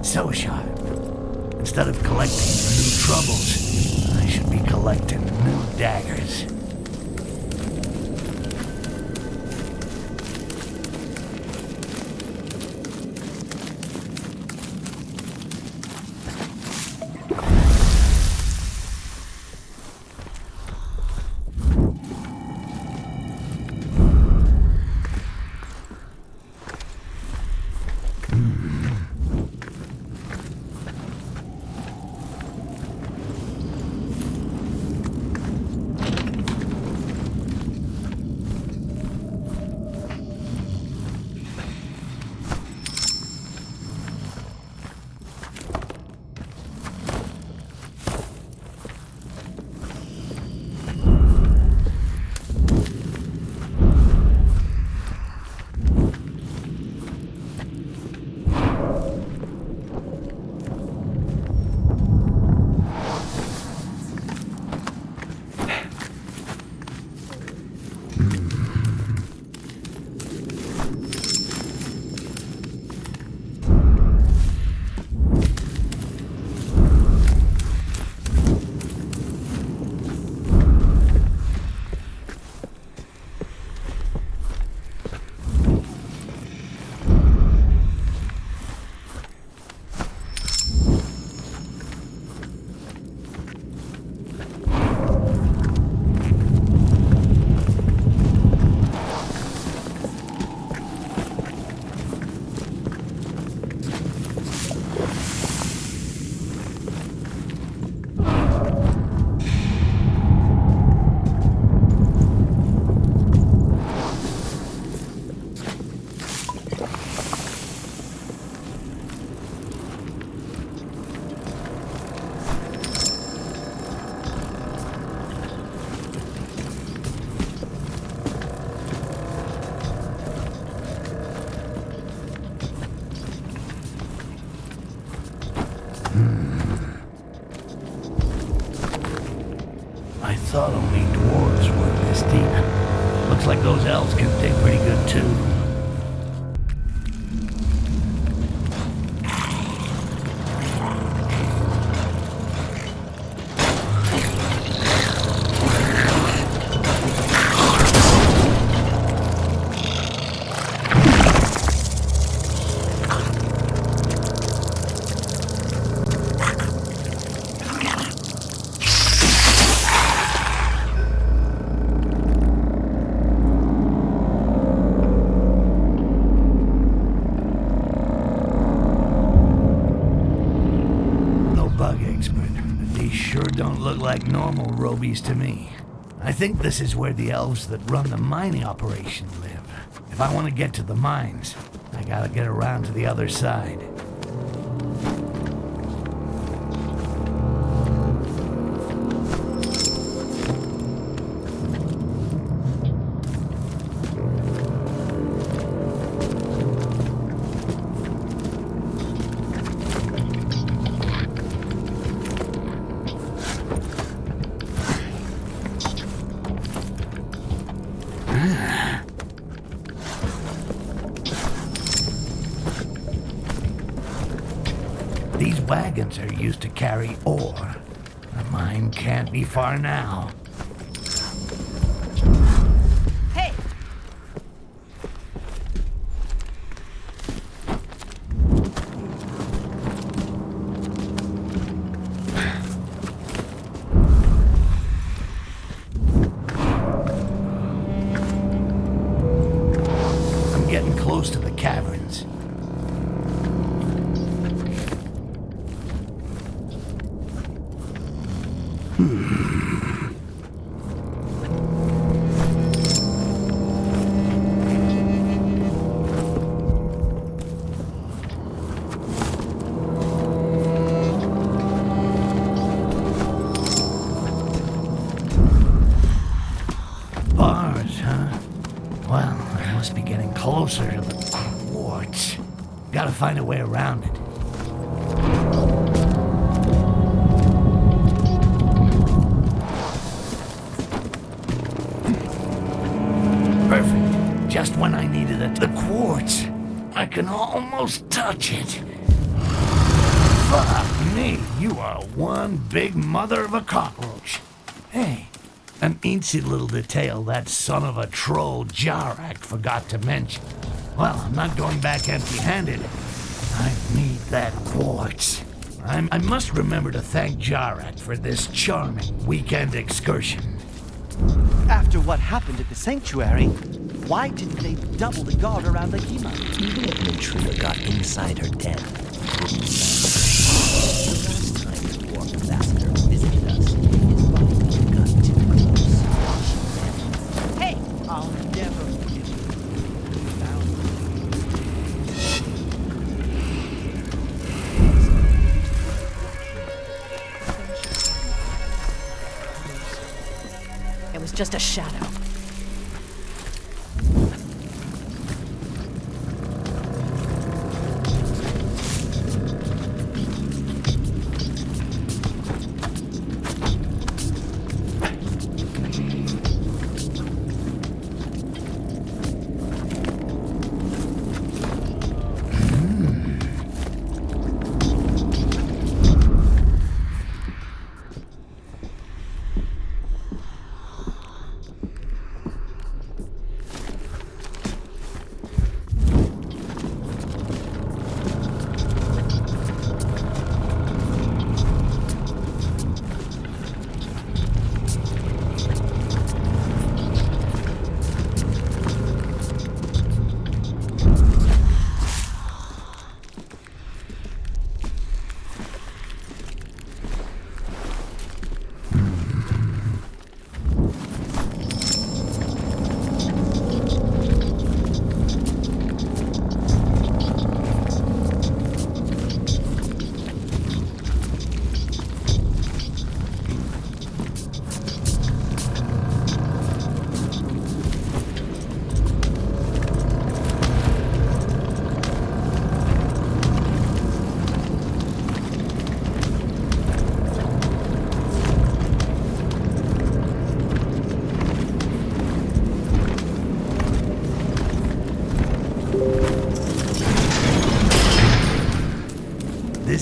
So sharp. Instead of collecting new troubles, I should be collecting new daggers. I thought only dwarves were this deep. Looks like those elves can dig pretty good too. Like normal Roabies to me. I think this is where the elves that run the mining operation live. If I want to get to the mines, I gotta get around to the other side. These wagons are used to carry ore. The mine can't be far now.
Hey!
I'm getting close to the caverns. Bars, huh? Well, I must be getting closer to the quartz. Gotta find a way around it. Perfect. Just when I needed it. The quartz. I can almost touch it. Fuck me, you are one big mother of a cockroach. Hey, an eensy little detail that son of a troll Jarak forgot to mention. Well, I'm not going back empty-handed. I need that quartz. I must remember to thank Jarak for this charming weekend excursion.
After what happened at the sanctuary, why didn't they double the guard around the Hema?
Even if an intruder got inside her den, the last time the dwarf ambassador visited us, his body got too close.
Hey! I'll never forgive you.
It was just a shadow.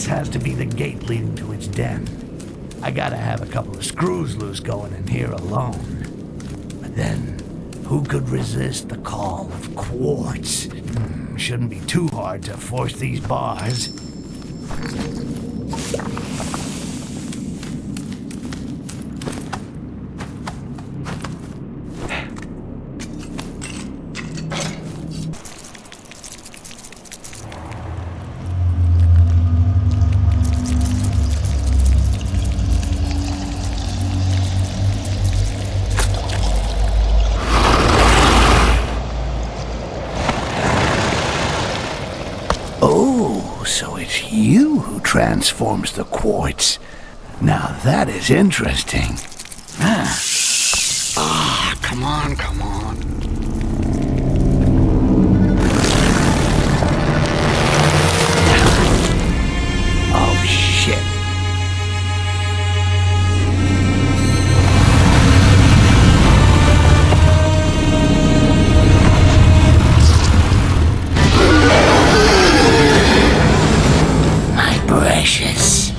This has to be the gate leading to its den. I gotta have a couple of screws loose going in here alone. But then, who could resist the call of quartz? Shouldn't be too hard to force these bars. So it's you who transforms the quartz. Now that is interesting.
Come on, come on.
Oh, shit. Precious.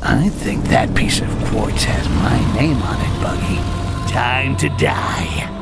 I think that piece of quartz has my name on it, Buggy. Time to die.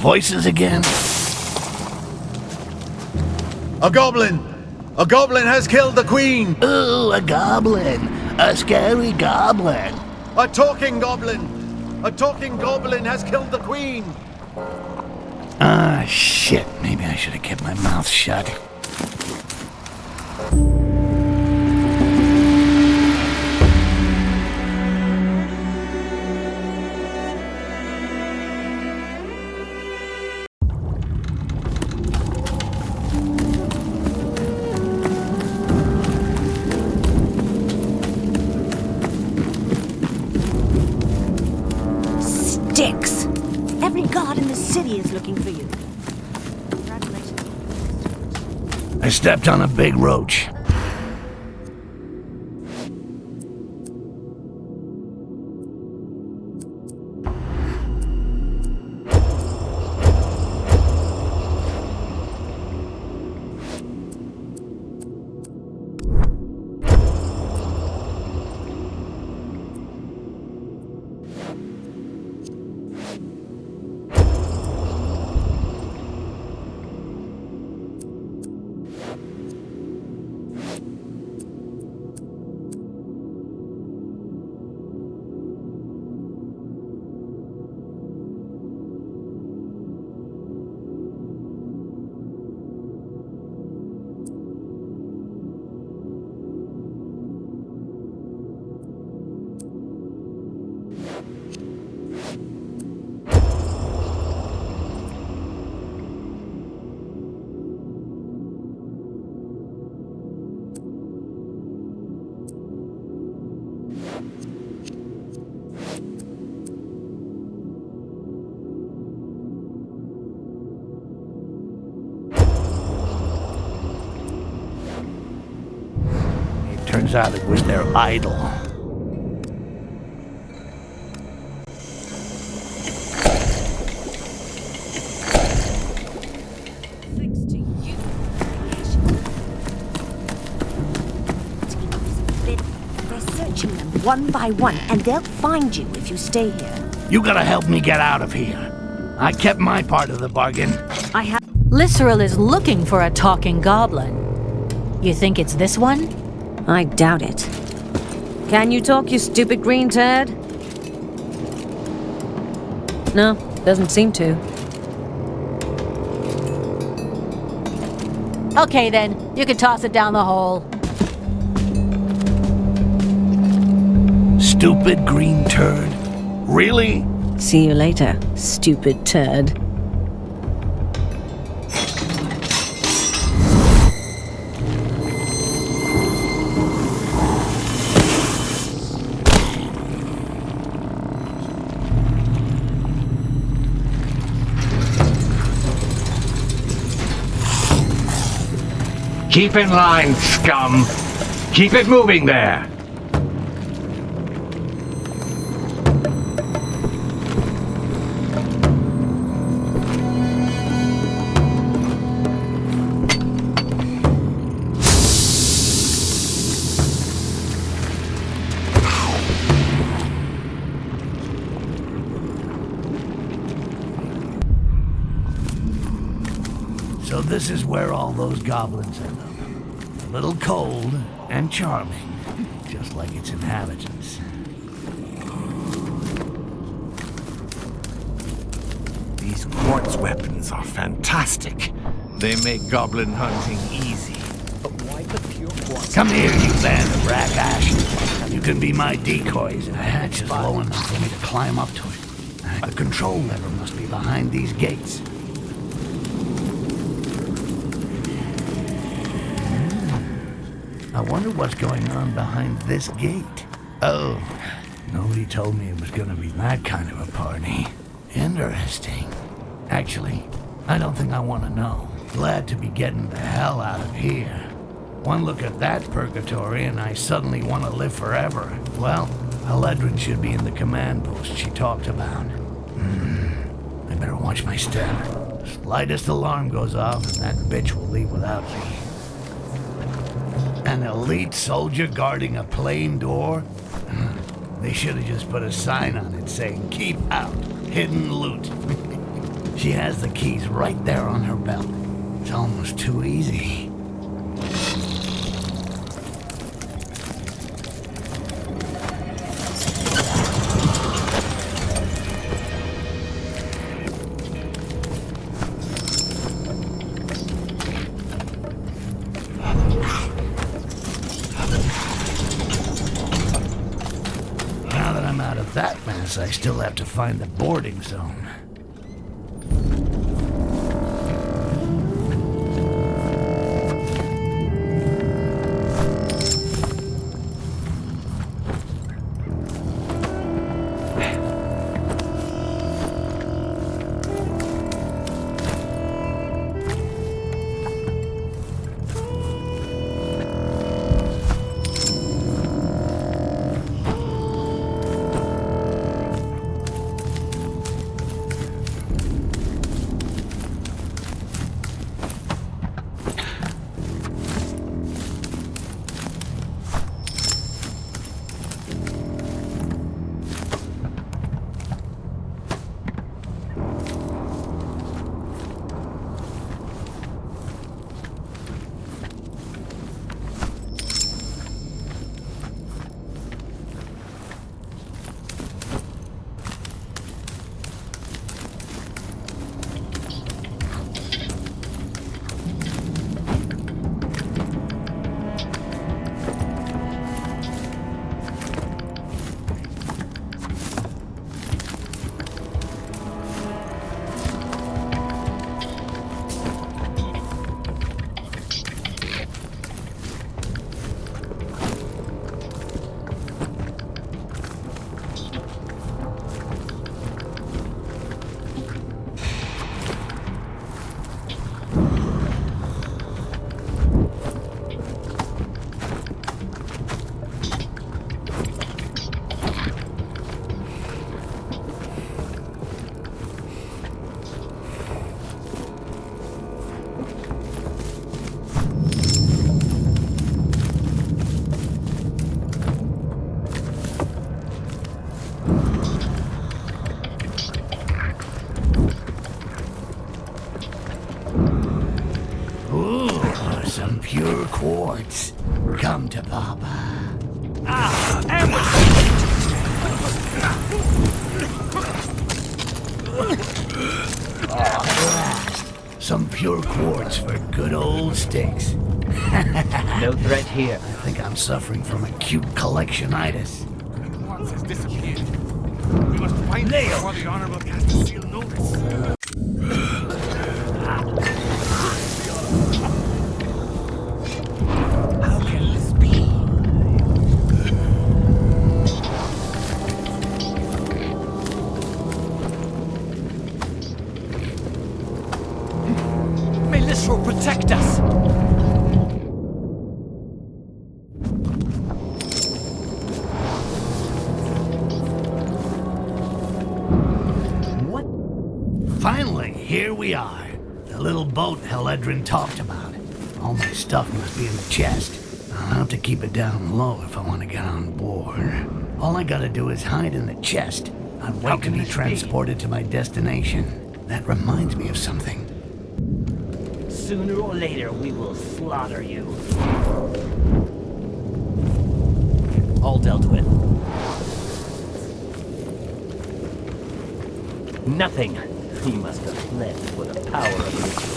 Voices again?
A goblin! A goblin has killed the queen!
Ooh, a goblin! A scary goblin!
A talking goblin! A talking goblin has killed the queen!
Ah, shit. Maybe I should have kept my mouth shut.
STYX! Every guard in the city is looking for you. Congratulations.
I stepped on a big roach. Turns out it was their idol.
Thanks to you. They're searching them one by one, and they'll find you if you stay here.
You gotta help me get out of here. I kept my part of the bargain.
I have. Lisseril is looking for a talking goblin. You think it's this one?
I doubt it. Can you talk, you stupid green turd? No, doesn't seem to.
Okay then, you can toss it down the hole.
Stupid green turd. Really?
See you later, stupid turd.
Keep in line, scum! Keep it moving there!
So this is where all those goblins end up. A little cold and charming, just like its inhabitants.
These quartz weapons are fantastic. They make goblin hunting easy.
But why the pure quartz?
Come here, you band of ragash. You can be my decoys, and the hatch is low enough for me to climb up to it. A control lever must be behind these gates. I wonder what's going on behind this gate. Oh, nobody told me it was gonna be that kind of a party. Interesting. Actually, I don't think I want to know. Glad to be getting the hell out of here. One look at that purgatory and I suddenly want to live forever. Well, Aledrin should be in the command post she talked about. I better watch my step. Slightest alarm goes off and that bitch will leave without me. An elite soldier guarding a plain door? They should have just put a sign on it saying, "Keep out, hidden loot." She has the keys right there on her belt. It's almost too easy. That mess, I still have to find the boarding zone. Some pure quartz. Come to Papa. Some pure quartz for good old STYX.
No threat here.
I think I'm suffering from acute collectionitis.
Quartz has disappeared. We must find it before the Honorable cast a seal notice.
How can this be? May Lysro protect us!
Finally, here we are. The little boat Heledrin talked about. All my stuff must be in the chest. I'll have to keep it down low if I want to get on board. All I gotta do is hide in the chest. I'd wait to be transported to my destination. That reminds me of something.
Sooner or later, we will slaughter you.
All dealt with.
Nothing. He must have fled for the power of ritual.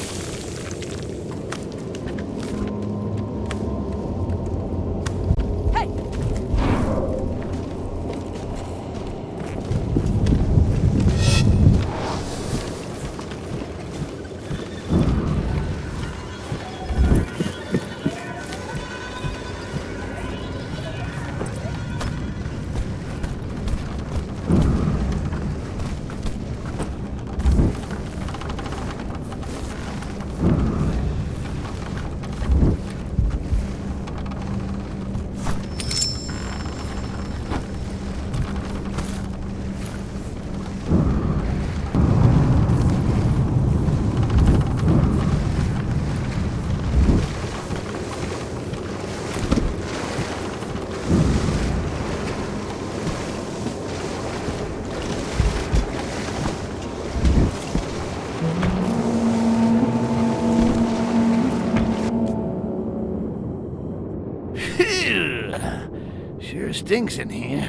Sure stinks in here.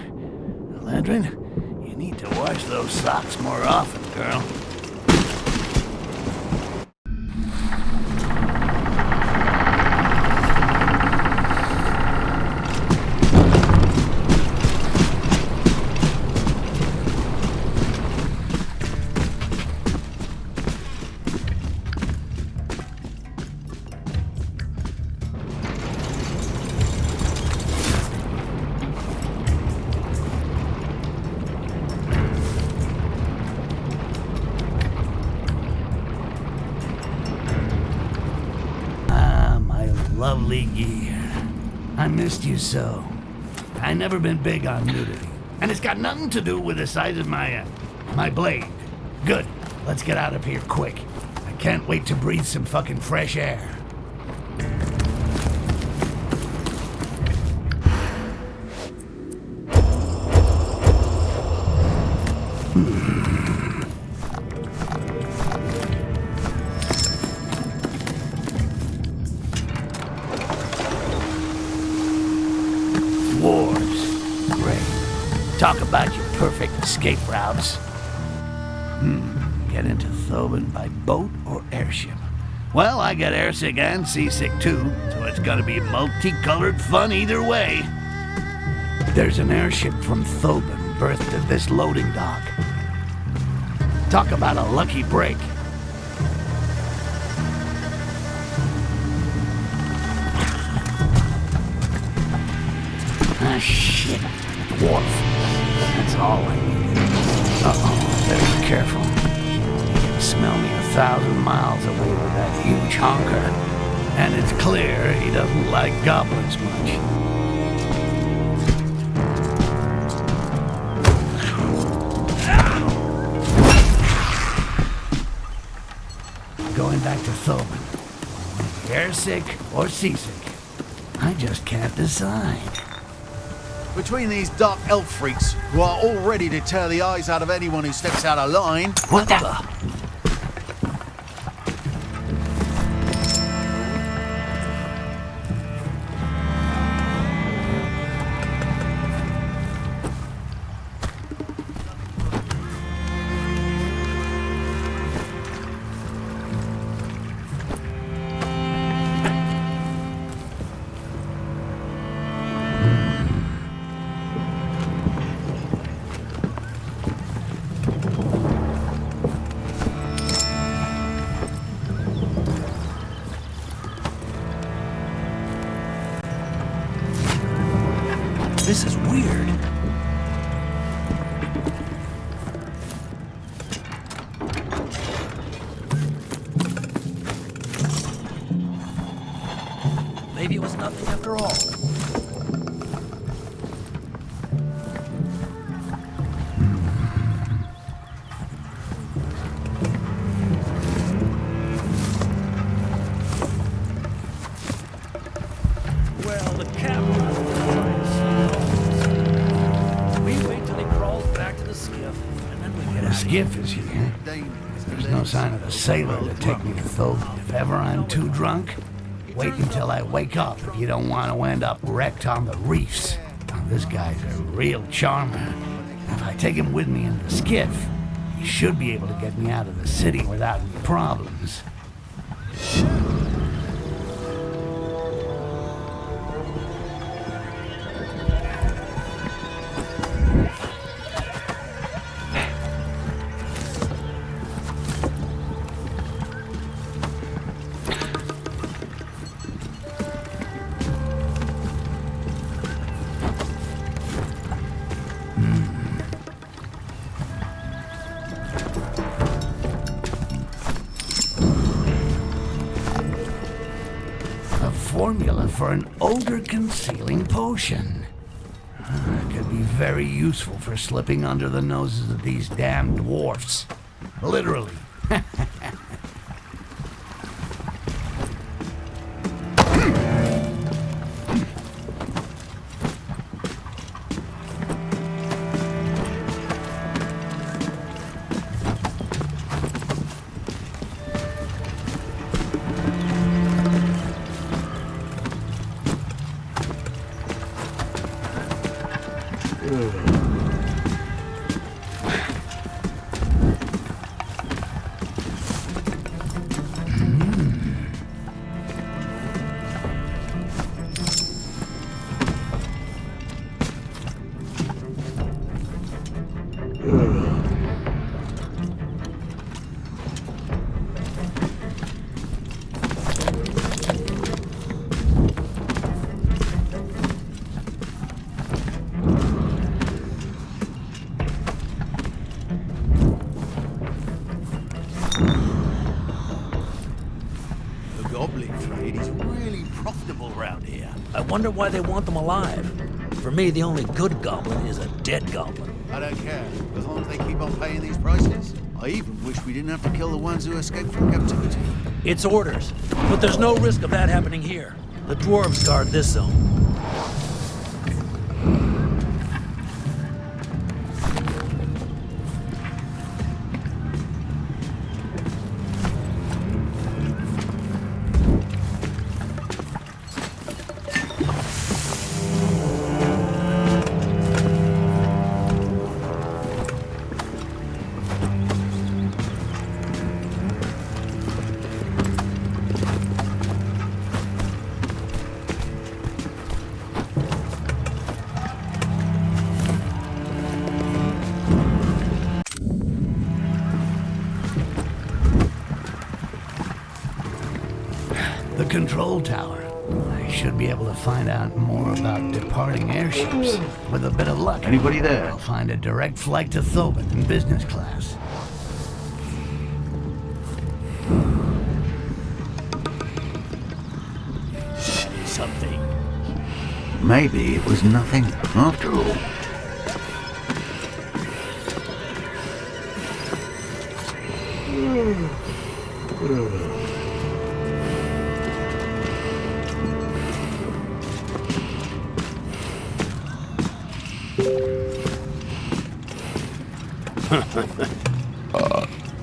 Heledrin, you need to wash those socks more often, girl. Lovely gear. I missed you so. I never been big on nudity. And it's got nothing to do with the size of my blade. Good. Let's get out of here quick. I can't wait to breathe some fucking fresh air. Talk about your perfect escape routes. Get into Thoban by boat or airship? Well, I get airsick and seasick too, so it's gotta be multicolored fun either way. There's an airship from Thoban berthed at this loading dock. Talk about a lucky break. Ah, shit. Wharf. That's all I need. Uh-oh, better be careful. He can smell me 1,000 miles away with that huge honker. And it's clear he doesn't like goblins much. Going back to Thoban. Airsick or seasick? I just can't decide.
Between these dark elf freaks, who are all ready to tear the eyes out of anyone who steps out of line...
What the?
This is weird. Maybe it was nothing after all. Well, the captain is trying to we wait till he crawls back to the skiff, and then we get
The skiff is here. There's no sign of a sailor to take me to Thoban. If ever I'm too drunk, wait until I wake up if you don't want to end up wrecked on the reefs. Now, this guy's a real charmer. If I take him with me in the skiff, he should be able to get me out of the city without any problems. Formula for an odor-concealing potion. It could be very useful for slipping under the noses of these damn dwarfs. Literally.
I wonder why they want them alive. For me, the only good goblin is a dead goblin.
I don't care, as long as they keep on paying these prices. I even wish we didn't have to kill the ones who escaped from captivity.
It's orders, but there's no risk of that happening here. The dwarves guard this zone.
Control tower. I should be able to find out more about departing airships. With a bit of luck,
anybody there?
I'll find a direct flight to Thoban in business class.
Something.
Maybe it was nothing after all.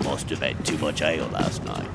Must have had too much ale last night.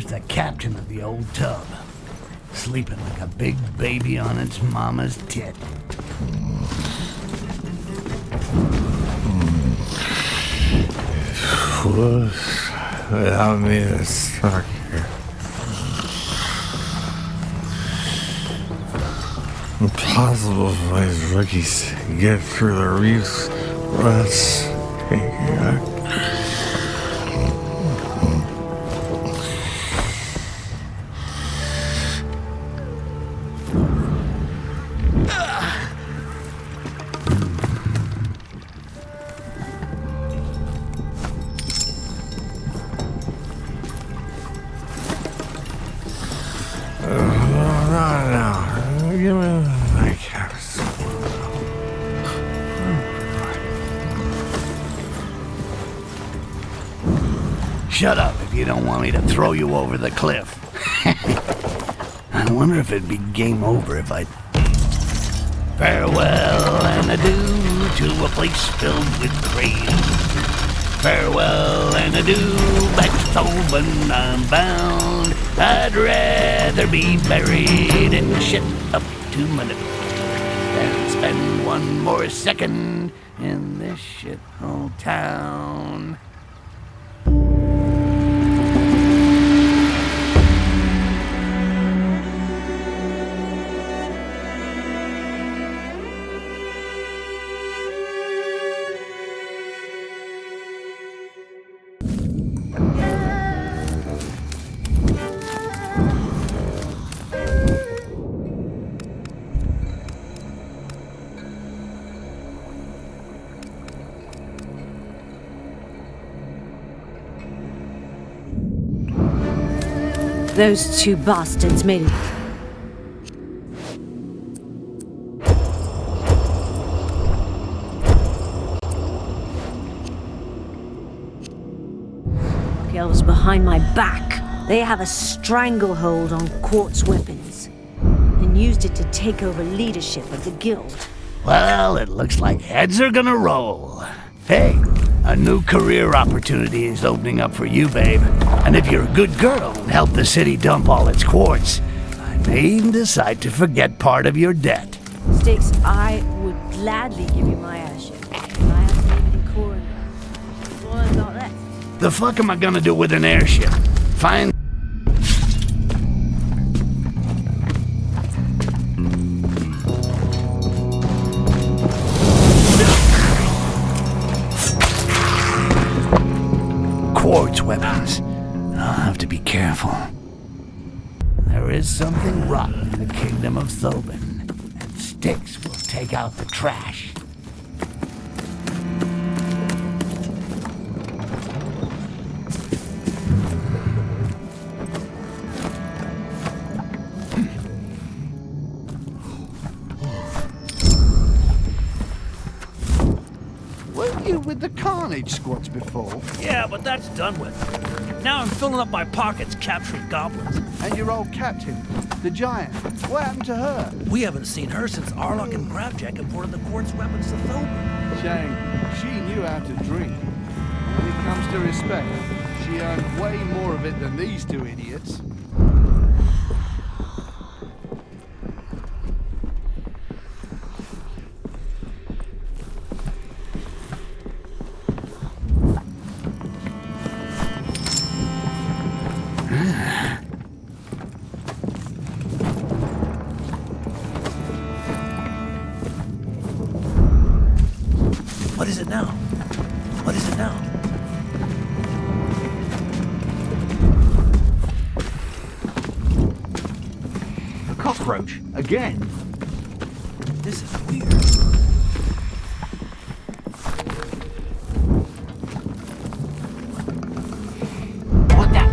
The captain of the old tub, sleeping like a big baby on its mama's tit.
Without me, it's stuck here. Impossible for these rookies to get through the reefs. Let's
Shut up if you don't want me to throw you over the cliff. I wonder if it'd be game over if I... Farewell and adieu to a place filled with cranes. Farewell and adieu, back to Tobin I'm bound. I'd rather be buried in shit up to my lip than spend one more second in this shithole town.
Those two bastards made it. Elves behind my back. They have a stranglehold on Quartz weapons and used it to take over leadership of the guild.
Well, it looks like heads are gonna roll. Hey, a new career opportunity is opening up for you, babe. And if you're a good girl and help the city dump all its quartz, I may even decide to forget part of your debt.
STYX, I would gladly give you my airship. I have to leave it in Korrangar. That's all I've got left.
The fuck am I gonna do with an airship? Find... quartz weapons. I'll have to be careful. There is something rotten in the kingdom of Tobin, and STYX will take out the trash.
Weren't you with the Carnage squads before?
Yeah, but that's done with. Now I'm filling up my pockets capturing goblins.
And your old captain, the giant, what happened to her?
We haven't seen her since Arlock and Grabjack imported the quartz weapons to Tobin.
Shame. She knew how to drink. When it comes to respect, she earned way more of it than these two idiots.
What is it now? What is it now?
A cockroach? Again?
This is weird.
What the?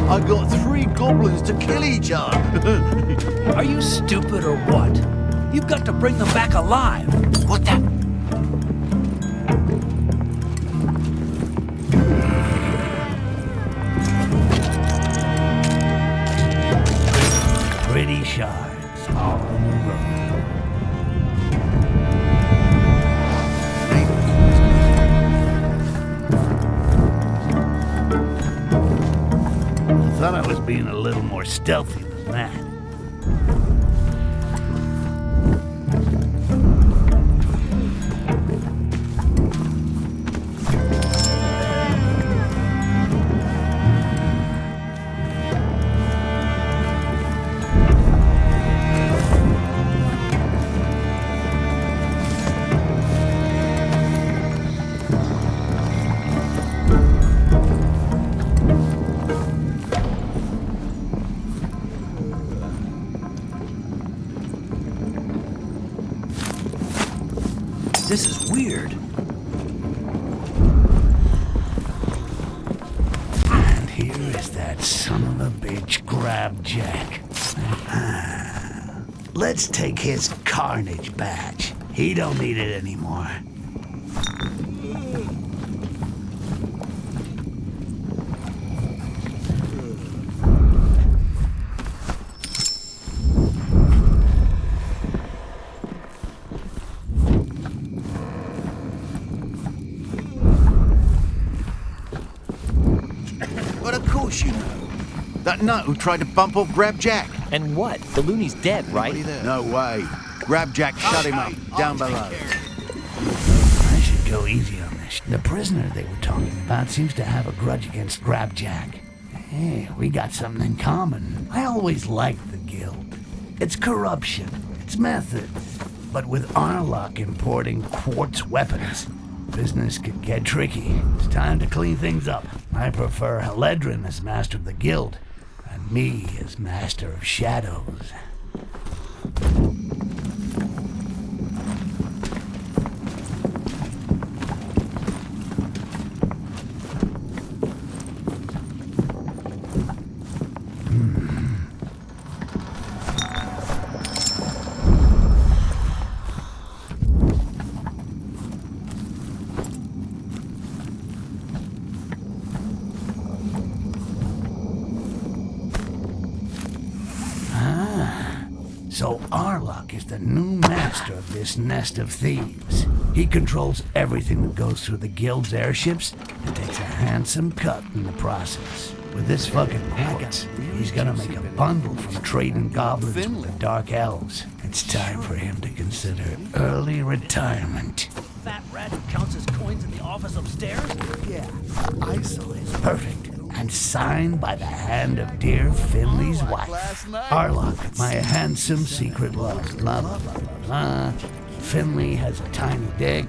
I got 3 goblins to kill each other.
Are you stupid or what? You've got to bring them back alive.
What the?
Pretty shards all in a row. I thought I was being a little more stealthy than that.
This is weird.
And here is that son of a bitch Grabjack. Let's take his carnage badge. He don't need it anymore.
But of course you know. That nut who tried to bump off Grabjack.
And what? The loony's dead, right?
No way. Grabjack shut him up, down below.
I should go easy on this. The prisoner they were talking about seems to have a grudge against Grabjack. Hey, we got something in common. I always liked the guild. It's corruption, it's methods. But with Arlock importing Quets weapons, business could get tricky. It's time to clean things up. I prefer Haledrin as master of the guild, and me as master of shadows. So Arlock is the new master of this nest of thieves. He controls everything that goes through the guild's airships and takes a handsome cut in the process. With this fucking Quets, he's gonna make a bundle from trading goblins with the Dark Elves. It's time for him to consider early retirement.
Fat rat who counts his coins in the office upstairs?
Yeah, isolate.
Perfect. And signed by the hand of dear Finley's wife. Arlock, my handsome secret love. Blah, blah, blah, blah, blah. Finley has a tiny dick.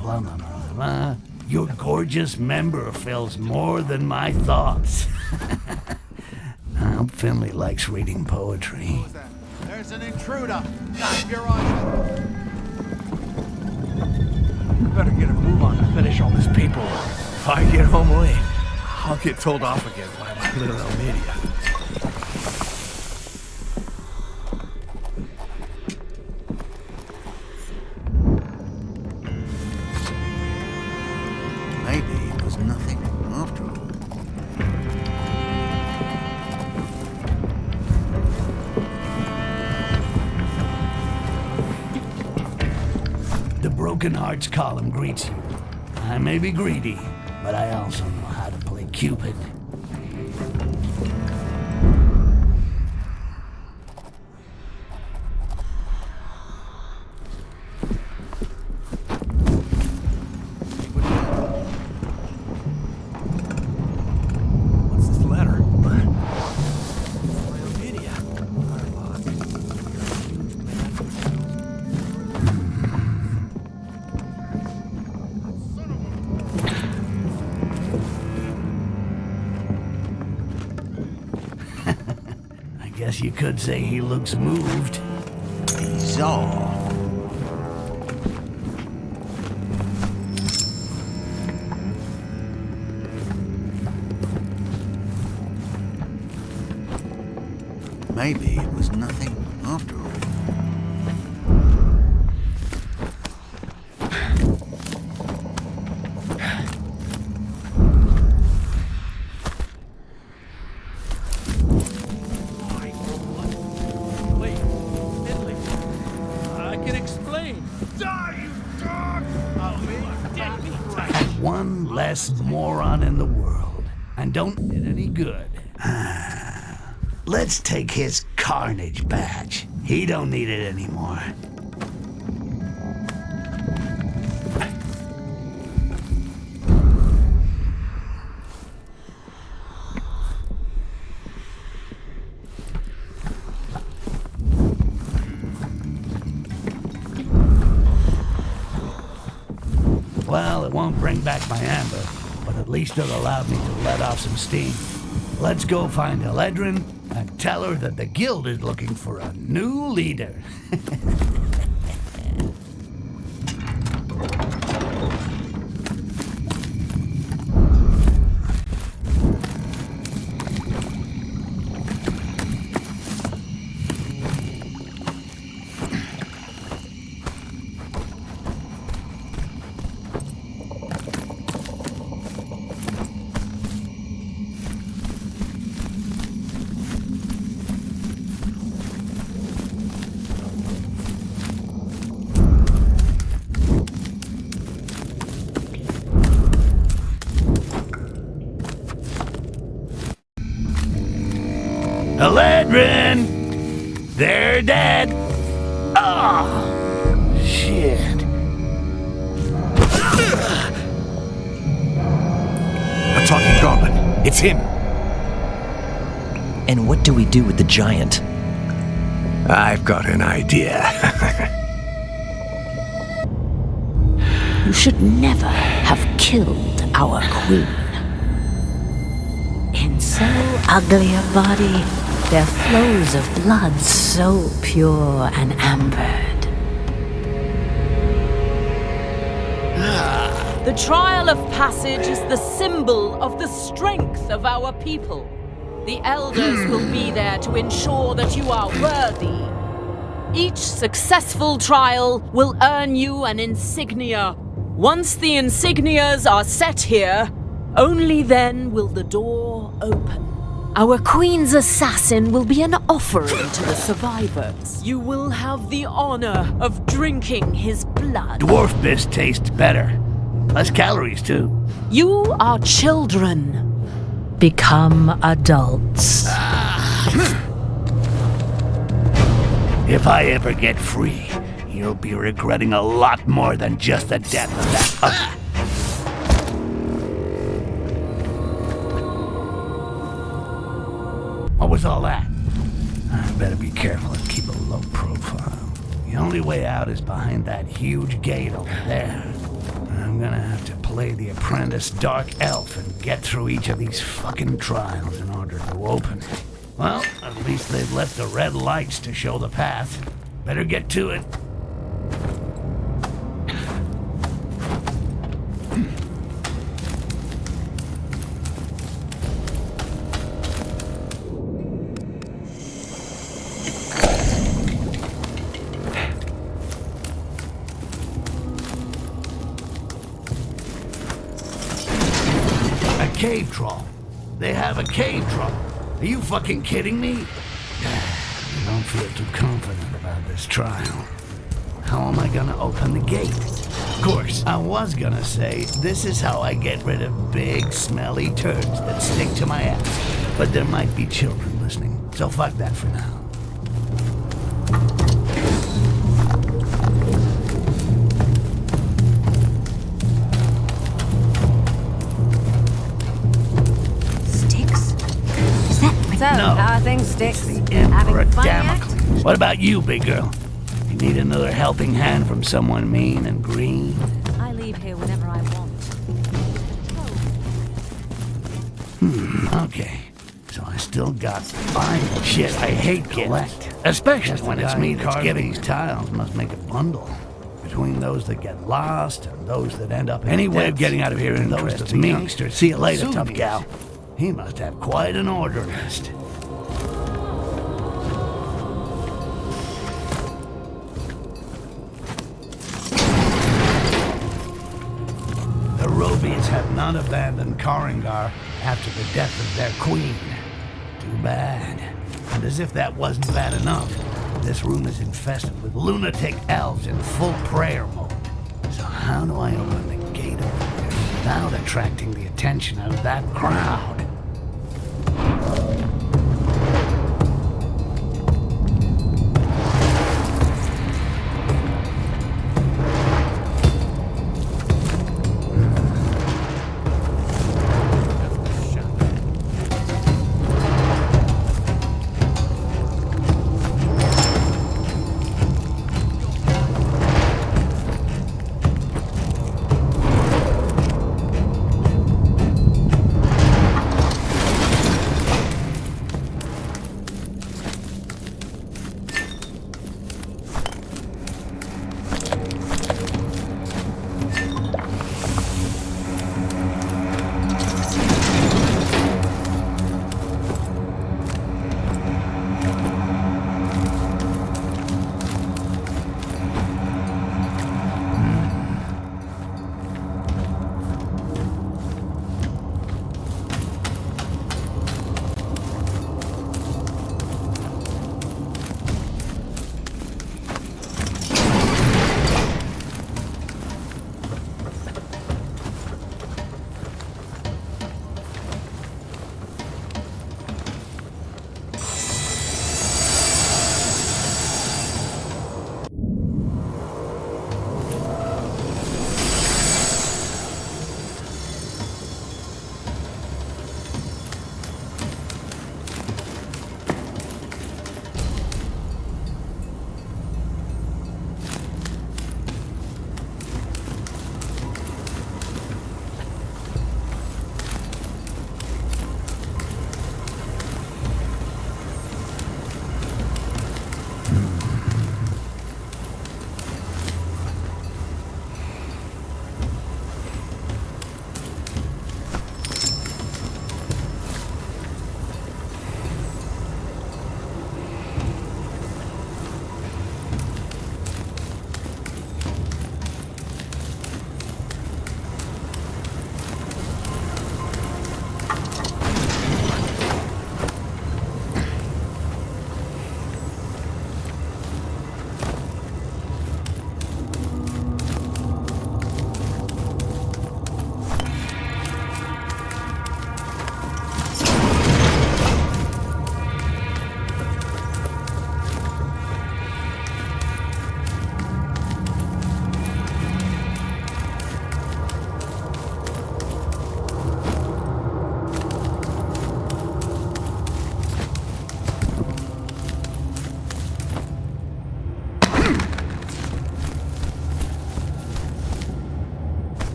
Blah, blah, blah, blah. Your gorgeous member fills more than my thoughts. I hope Finley likes reading poetry.
There's an intruder. Keep your eyes open.
We better get a move on to finish all this paperwork. If I get home late, I'll get told off again by my little Elmedia.
Maybe it was nothing after all.
The Broken Hearts column greets you. I may be greedy, but I also know how to play Cupid.
What's this letter? What?
I guess you could say he looks moved.
Bizarre. Maybe it was nothing after all.
I can explain.
Die, you dog!
One less moron in the world. And don't get any good. Let's take his Carnage badge. He don't need it anymore. Well, it won't bring back my amber, but at least it'll allow me to let off some steam. Let's go find Eledrin and tell her that the guild is looking for a new leader. Eledrin! They're dead! Oh! Shit.
A talking goblin. It's him.
And what do we do with the giant?
I've got an idea.
You should never have killed our queen.
In so ugly a body, there flows of blood so pure and ambered.
The trial of passage is the symbol of the strength of our people. The elders will be there to ensure that you are worthy. Each successful trial will earn you an insignia. Once the insignias are set here, only then will the door open. Our queen's assassin will be an offering to the survivors. You will have the honor of drinking his blood.
Dwarf piss tastes better. Less calories, too.
You are children.
Become adults.
If I ever get free, you'll be regretting a lot more than just the death of that. What was all that? I better be careful and keep a low profile. The only way out is behind that huge gate over there. I'm gonna have to play the apprentice dark elf and get through each of these fucking trials in order to open it. Well, at least they've left the red lights to show the path. Better get to it. cave troll. They have a cave troll. Are you fucking kidding me? I don't feel too confident about this trial. How am I gonna open the gate? Of course, I was gonna say, this is how I get rid of big, smelly turds that stick to my ass. But there might be children listening, so fuck that for now.
So,
No.
how are things, STYX?
Emperor
Having fun yet?
Damocles. What about you, big girl? You need another helping hand from someone mean and green?
I leave here whenever I want.
Okay. So I still got fine shit I hate collect. Especially when it's me that's getting these tiles must make a bundle. Between those that get lost and those that end up in any way of getting out of here and those to me. Youngsters. See you later, tough gal. He must have quite an order list. The Roabies have not abandoned Korrangar after the death of their queen. Too bad. And as if that wasn't bad enough, this room is infested with lunatic elves in full prayer mode. So how do I open the gate over there without attracting the attention of that crowd?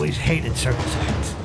always hated circus acts.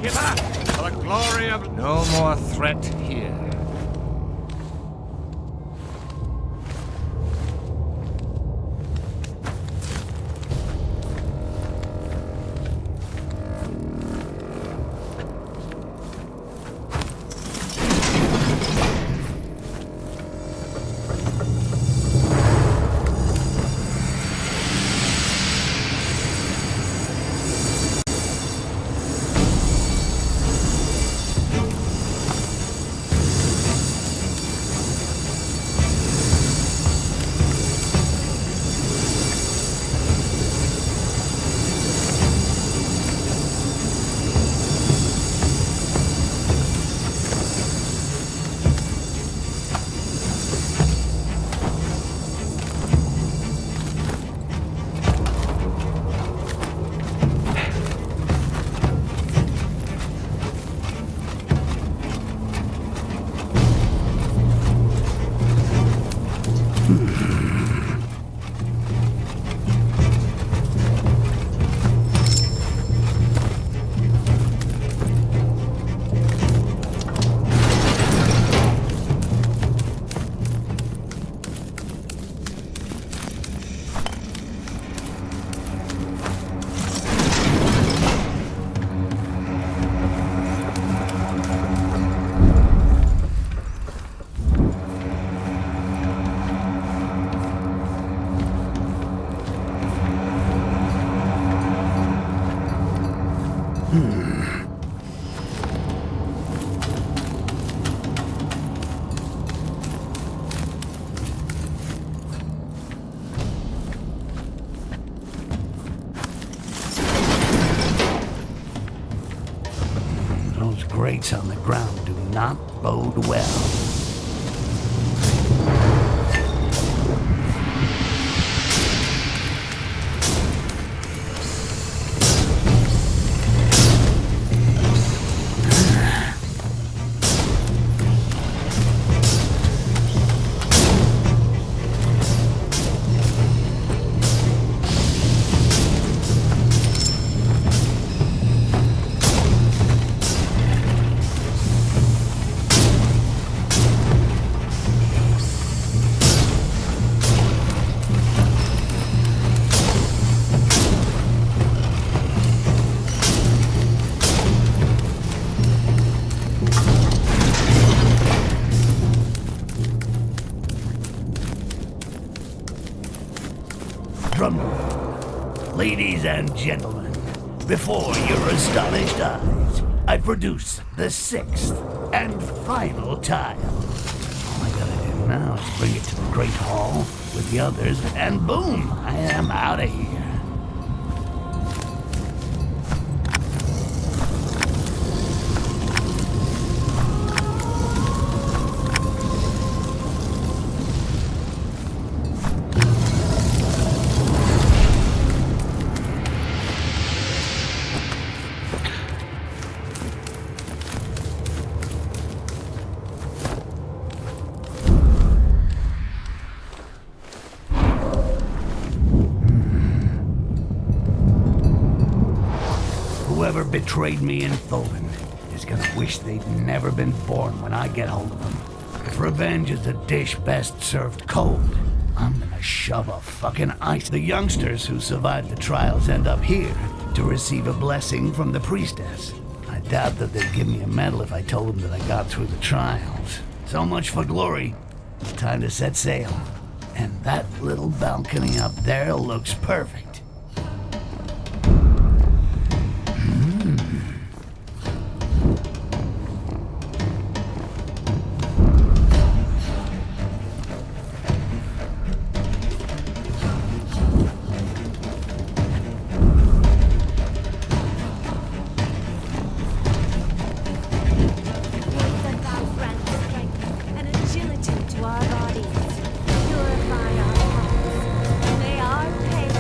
Get back! For the glory of... No more threat here.
Grates on the ground do not bode well. Ladies and gentlemen, before your astonished eyes, I produce the sixth and final tile. All I gotta do now is bring it to the Great Hall with the others, and boom, I am out of here. Whoever betrayed me in Tholen is gonna wish they'd never been born when I get hold of them. If revenge is a dish best served cold, I'm gonna shove a fucking ice. The youngsters who survived the trials end up here to receive a blessing from the priestess. I doubt that they'd give me a medal if I told them that I got through the trials. So much for glory. It's time to set sail. And that little balcony up there looks perfect.
To our bodies, purify our hearts. May our pain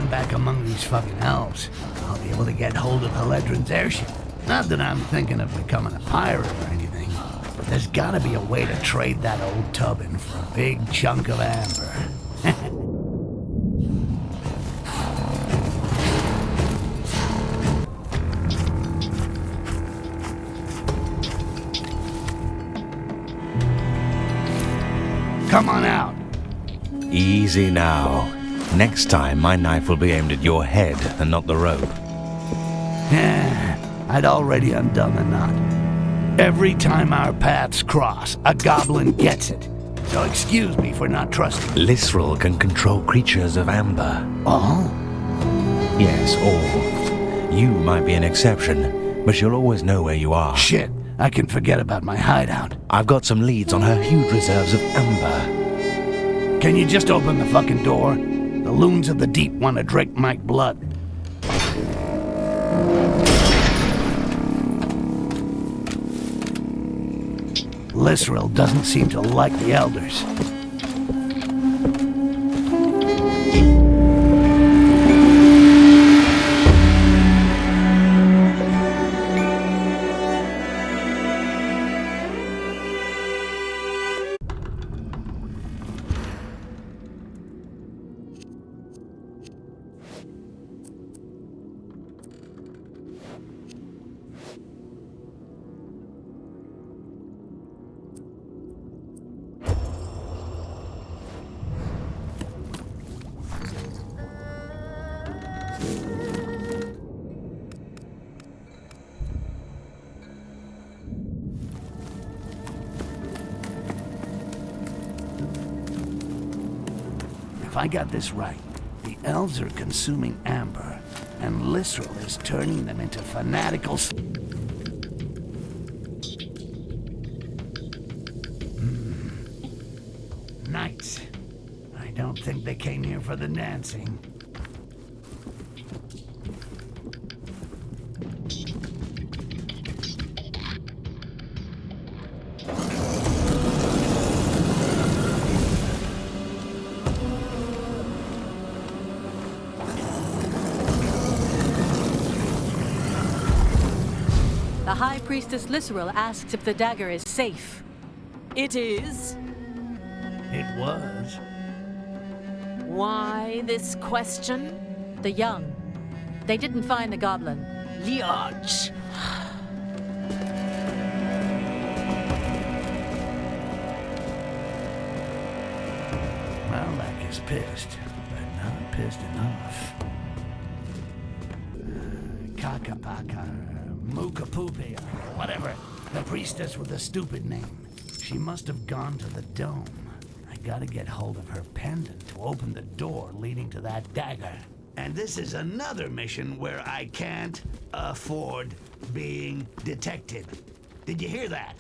I'm back among these fucking elves, I'll be able to get hold of Haledron's airship. Not that I'm thinking of becoming a pirate or anything, but there's gotta be a way to trade that old tub in for a big chunk of amber. Come on out.
Easy now. Next time, my knife will be aimed at your head and not the rope.
Yeah, I'd already undone the knot. Every time our paths cross, a goblin gets it. So excuse me for not trusting.
Lisrel can control creatures of amber.
Oh?
Yes, all. You might be an exception, but you'll always know where you are.
Shit, I can forget about my hideout.
I've got some leads on her huge reserves of amber.
Can you just open the fucking door? The loons of the deep want to drink my blood. Lisrel doesn't seem to like the elders. If I got this right, the elves are consuming amber, and Lisrel is turning them into fanatical... Knights. I don't think they came here for the dancing.
The High Priestess Lisrel asks if the dagger is safe.
It is.
It was.
Why this question?
The young. They didn't find the goblin.
Liage.
Malak is pissed, but not pissed enough. Kakapaka, Mukapupi, or whatever. The priestess with the stupid name. She must have gone to the dome. I gotta get hold of her pendant to open the door leading to that dagger. And this is another mission where I can't afford being detected. Did you hear that?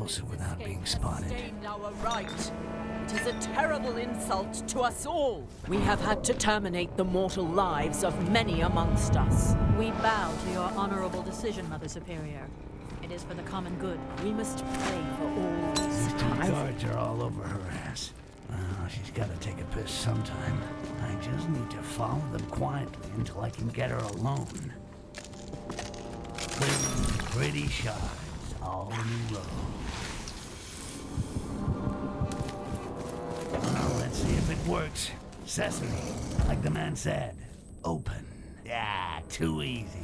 closer without being spotted.
Sustained our right. It is a terrible insult to us all. We have had to terminate the mortal lives of many amongst us.
We bow to your honorable decision, Mother Superior. It is for the common good. We must pray for all
These
these
two guards are all over her ass. Well, she's gotta take a piss sometime. I just need to follow them quietly until I can get her alone. Pretty shards, all in a row. Well, let's see if it works. Sesame, like the man said. Open. Yeah, too easy.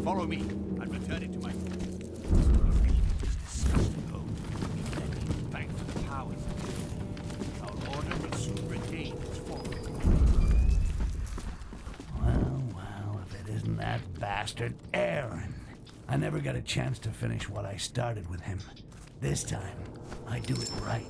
Follow me. I'm returning to my... Thanks to the powers. Our order will soon regain its form.
Well, if it isn't that bastard Aaron. I never got a chance to finish what I started with him. This time, I do it right.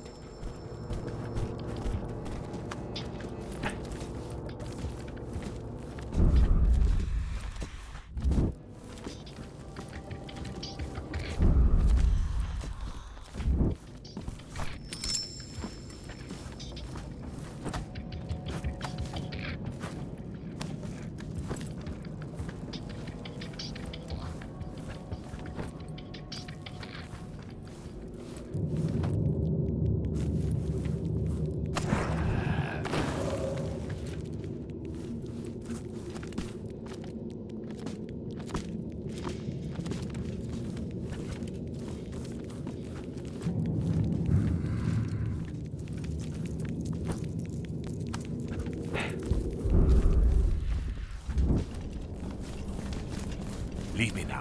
Leave me now.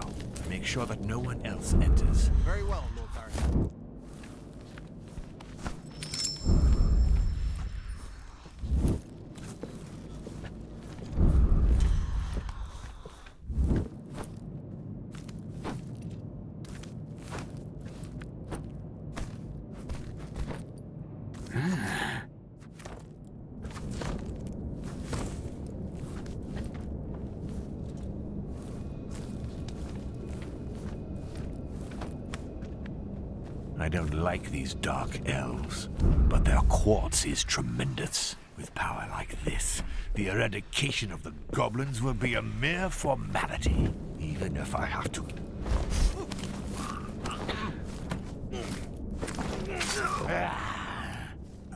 Make sure that no one else enters.
Very well, Lord Baron.
I don't like these dark elves, but their quartz is tremendous. With power like this, the eradication of the goblins will be a mere formality, even if I have to...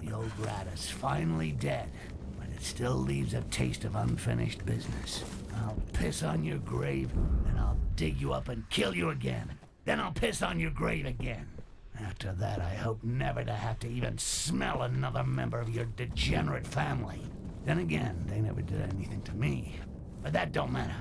The old rat is finally dead, but it still leaves a taste of unfinished business. I'll piss on your grave, then I'll dig you up and kill you again. Then I'll piss on your grave again. After that, I hope never to have to even smell another member of your degenerate family. Then again, they never did anything to me. But that don't matter.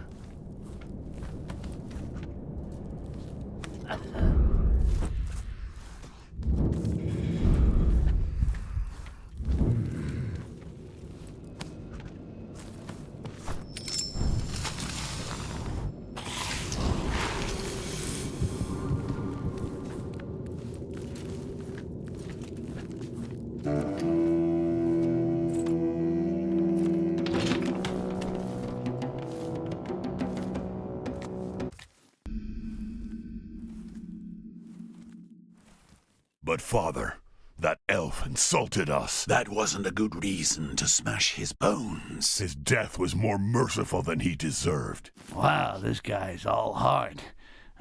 But father, that elf insulted us.
That wasn't a good reason to smash his bones.
His death was more merciful than he deserved.
Wow, this guy's all hard.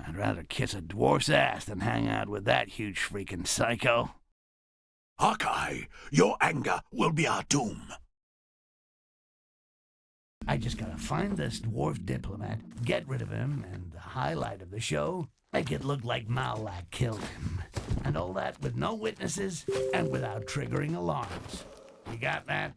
I'd rather kiss a dwarf's ass than hang out with that huge freaking psycho.
Hawkeye, your anger will be our doom.
I just gotta find this dwarf diplomat, get rid of him, and the highlight of the show, make it look like Malak killed him. And all that with no witnesses and without triggering alarms. You got that?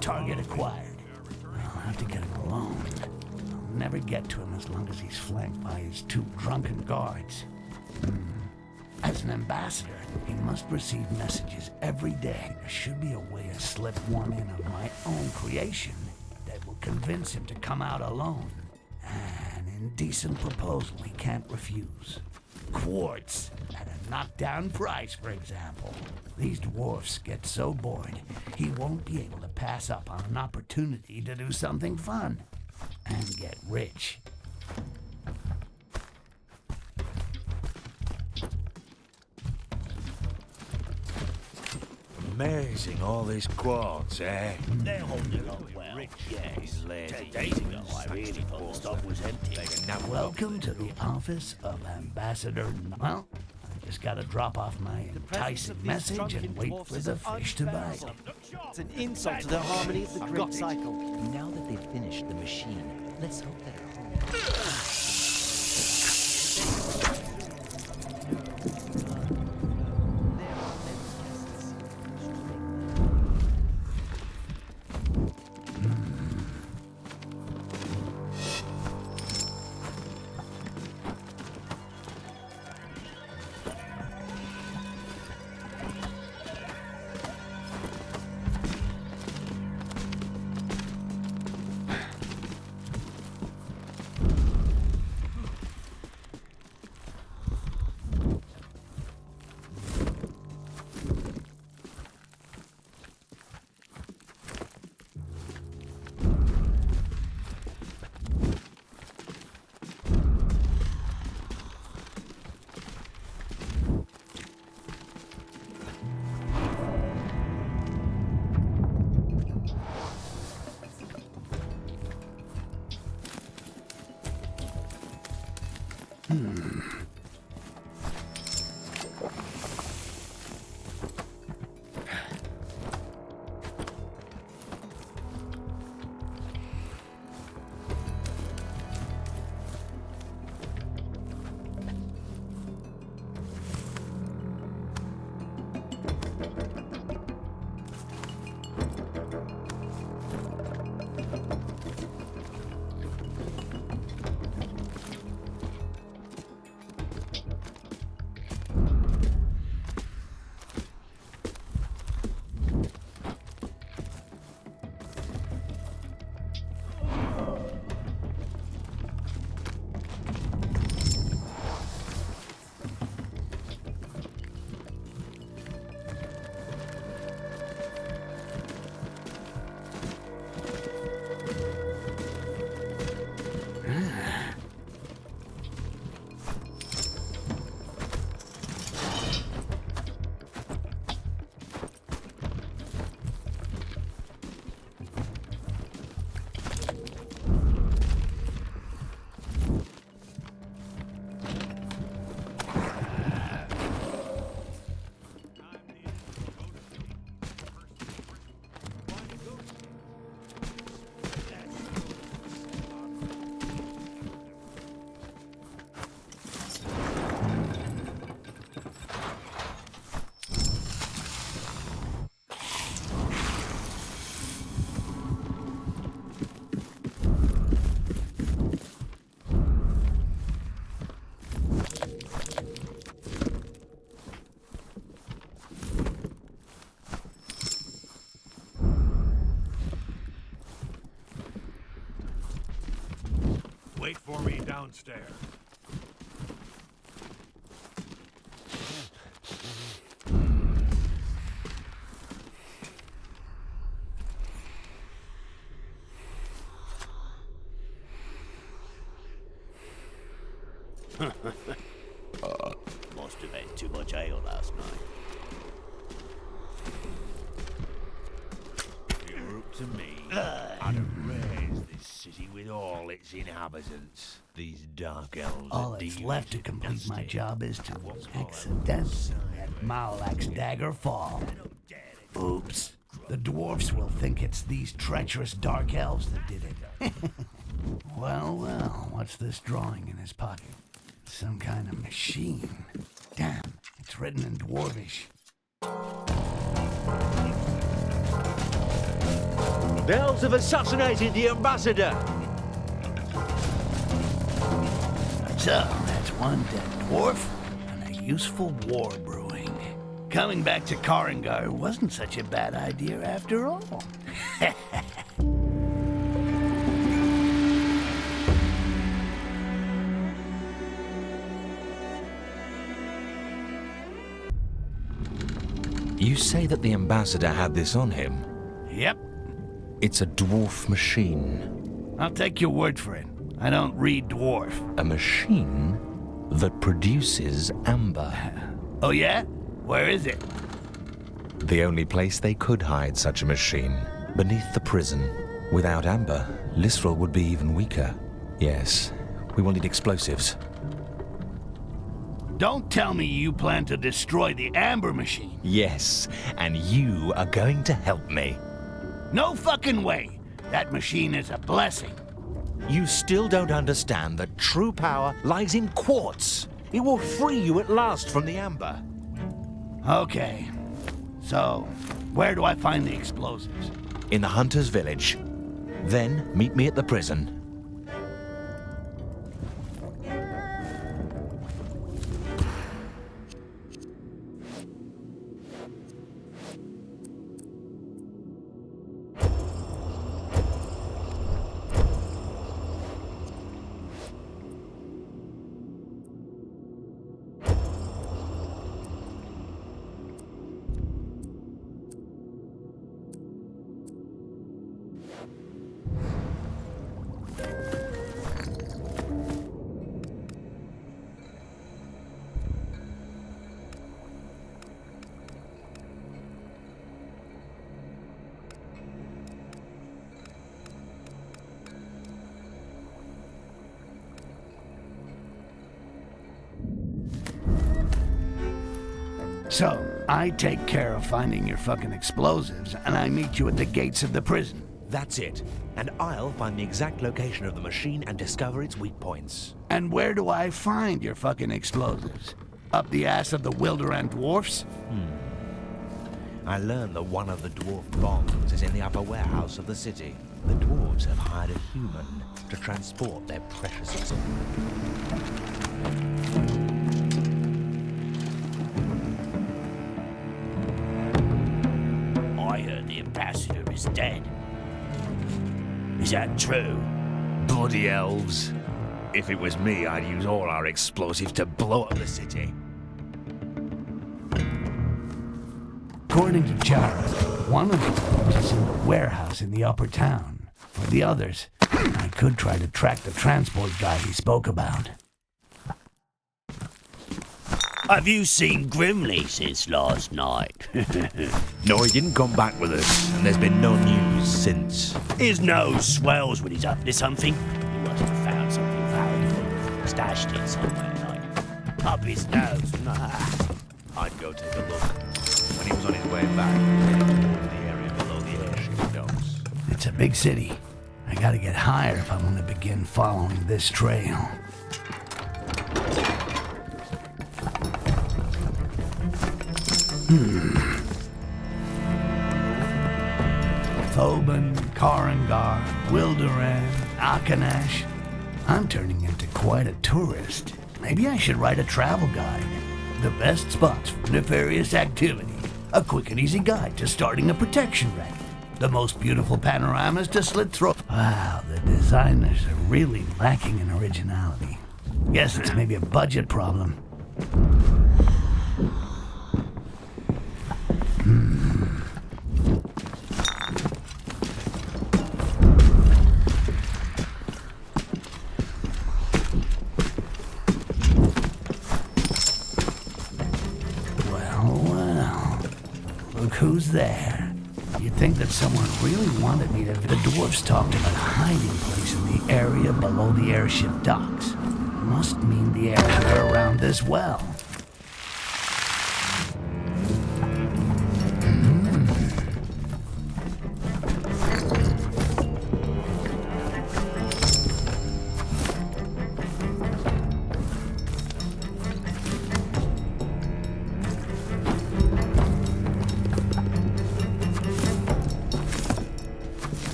Target acquired. I'll have to get him alone. I'll never get to him as long as he's flanked by his 2 drunken guards. As an ambassador, he must receive messages every day. There should be a way to slip one in of my own creation that will convince him to come out alone. An indecent proposal he can't refuse. Quartz at a knockdown price, for example. These dwarfs get so bored, he won't be able to pass up on an opportunity to do something fun and get rich.
Amazing, all this quartz, eh?
They're holding on well. Yes, 10 days ago I really thought the stock was empty.
Welcome to the office of Ambassador. Well, I just gotta drop off my enticing message and wait for the fish to bite.
It's an insult to the harmony of the great cycle. Now that they've finished the machine, let's hope that her home...
Wait for me downstairs.
Must have had too much ale last night.
You're up to me. I'd have razed this city with all its inhabitants. These dark elves.
All that's left to complete my job is to accidentally let Malak's dagger fall. Oops. The dwarfs will think it's these treacherous dark elves that did it. Well, what's this drawing in his pocket? Some kind of machine. Damn, it's written in Dwarvish.
The elves have assassinated the ambassador!
So, that's one dead dwarf and a useful war brewing. Coming back to Korrangar wasn't such a bad idea after all.
You say that the ambassador had this on him?
Yep.
It's a dwarf machine.
I'll take your word for it. I don't read dwarf.
A machine that produces amber.
Oh yeah? Where is it?
The only place they could hide such a machine. Beneath the prison. Without amber, Lisrel would be even weaker. Yes, we will need explosives.
Don't tell me you plan to destroy the amber machine.
Yes, and you are going to help me.
No fucking way. That machine is a blessing.
You still don't understand that true power lies in quartz. It will free you at last from the amber.
Okay. So, where do I find the explosives?
In the hunter's village. Then meet me at the prison.
So, I take care of finding your fucking explosives, and I meet you at the gates of the prison.
That's it. And I'll find the exact location of the machine and discover its weak points.
And where do I find your fucking explosives? Up the ass of the Wilderan dwarfs?
I learned that one of the dwarf bombs is in the upper warehouse of the city. The dwarves have hired a human to transport their precious
I heard the ambassador is dead. Is that true?
Bloody elves. If it was me, I'd use all our explosives to blow up the city.
According to Jara, one of the bombs is in the warehouse in the upper town. For the others, I could try to track the transport guy he spoke about.
Have you seen Grimley since last night?
No, he didn't come back with us, and there's been no news since.
His nose swells when he's up to something. He must have found something valuable, stashed it somewhere, like up his nose.
I'd go take a look. When he was on his way back, he headed towards the area below the airship docks.
It's a big city. I gotta get higher if I want to begin following this trail. Thoban, Korrangar, Wilderan, Akanash. I'm turning into quite a tourist. Maybe I should write a travel guide. The best spots for nefarious activity. A quick and easy guide to starting a protection racket. The most beautiful panoramas to slit throat. Wow, the designers are really lacking in originality. Guess it's maybe a budget problem. Well, look who's there. You'd think that someone really wanted me to... The dwarves talked about a hiding place in the area below the airship docks. Must mean the area around this well.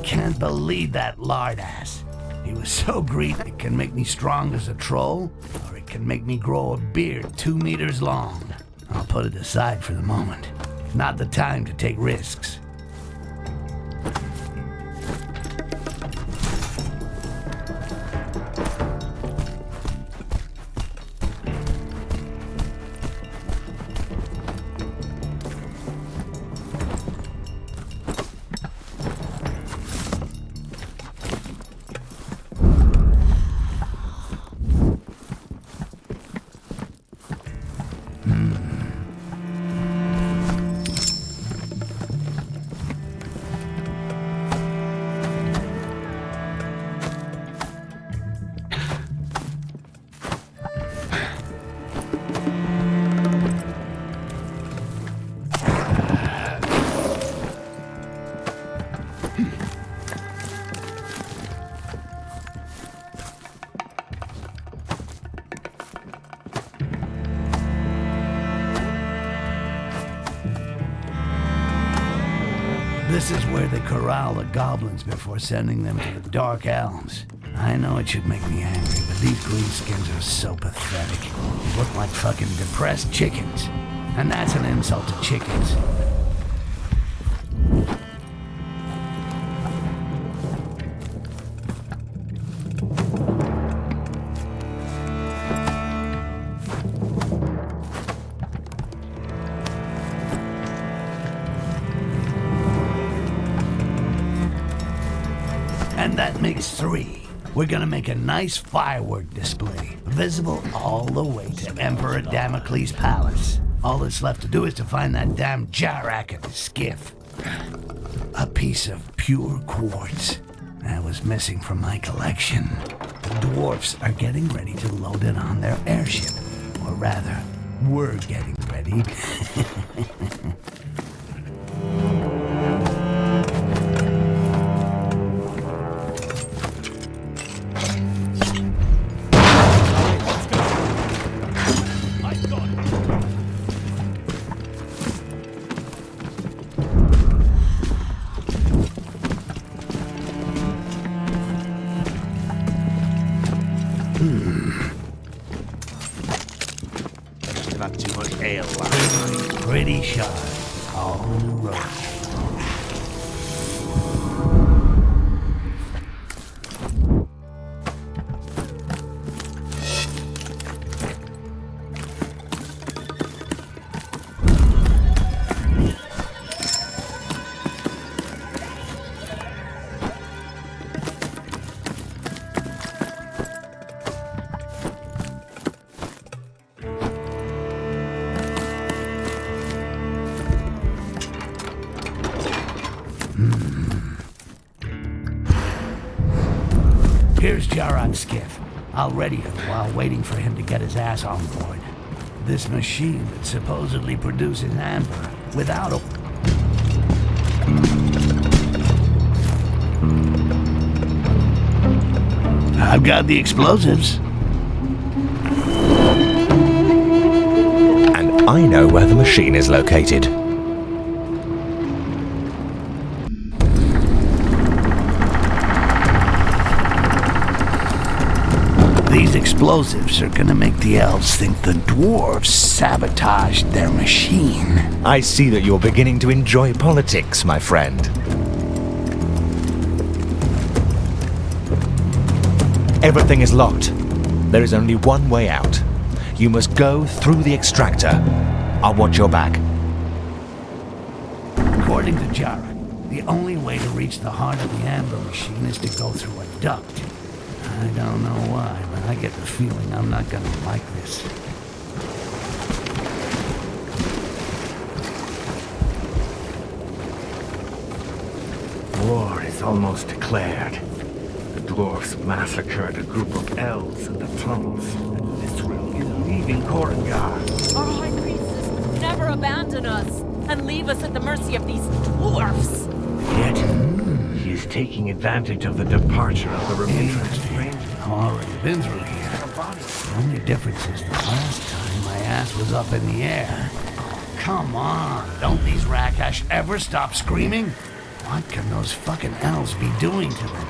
Can't believe that lard ass. He was so great it can make me strong as a troll, or it can make me grow a beard 2 meters long. I'll put it aside for the moment. Not the time to take risks. This is where they corral the goblins before sending them to the Dark Elves. I know it should make me angry, but these greenskins are so pathetic. They look like fucking depressed chickens. And that's an insult to chickens. And that makes 3. We're gonna make a nice firework display, visible all the way to Emperor Damocles' palace. All that's left to do is to find that damn Jarak at the skiff. A piece of pure quartz that was missing from my collection. The dwarfs are getting ready to load it on their airship. Or rather, we're getting ready.
Not too much ale.
Pretty sharp. All new road. Here's Jarak's skiff. I'll ready it while waiting for him to get his ass on board. This machine that supposedly produces amber without a... I've got the explosives.
And I know where the machine is located.
These explosives are gonna make the elves think the dwarves sabotaged their machine.
I see that you're beginning to enjoy politics, my friend. Everything is locked. There is only one way out. You must go through the extractor. I'll watch your back.
According to Jarek, the only way to reach the heart of the amber machine is to go through a duct. I don't know why, but I get the feeling I'm not gonna like this.
War is almost declared. The dwarfs massacred a group of elves in the tunnels, and Israel is leaving Korrangar.
Our high priestess would never abandon us and leave us at the mercy of these dwarfs.
Yet, he is taking advantage of the departure of the remaining strangers.
I've already been through here. The only difference is the last time my ass was up in the air. Come on, don't these Rakash ever stop screaming? What can those fucking elves be doing to them?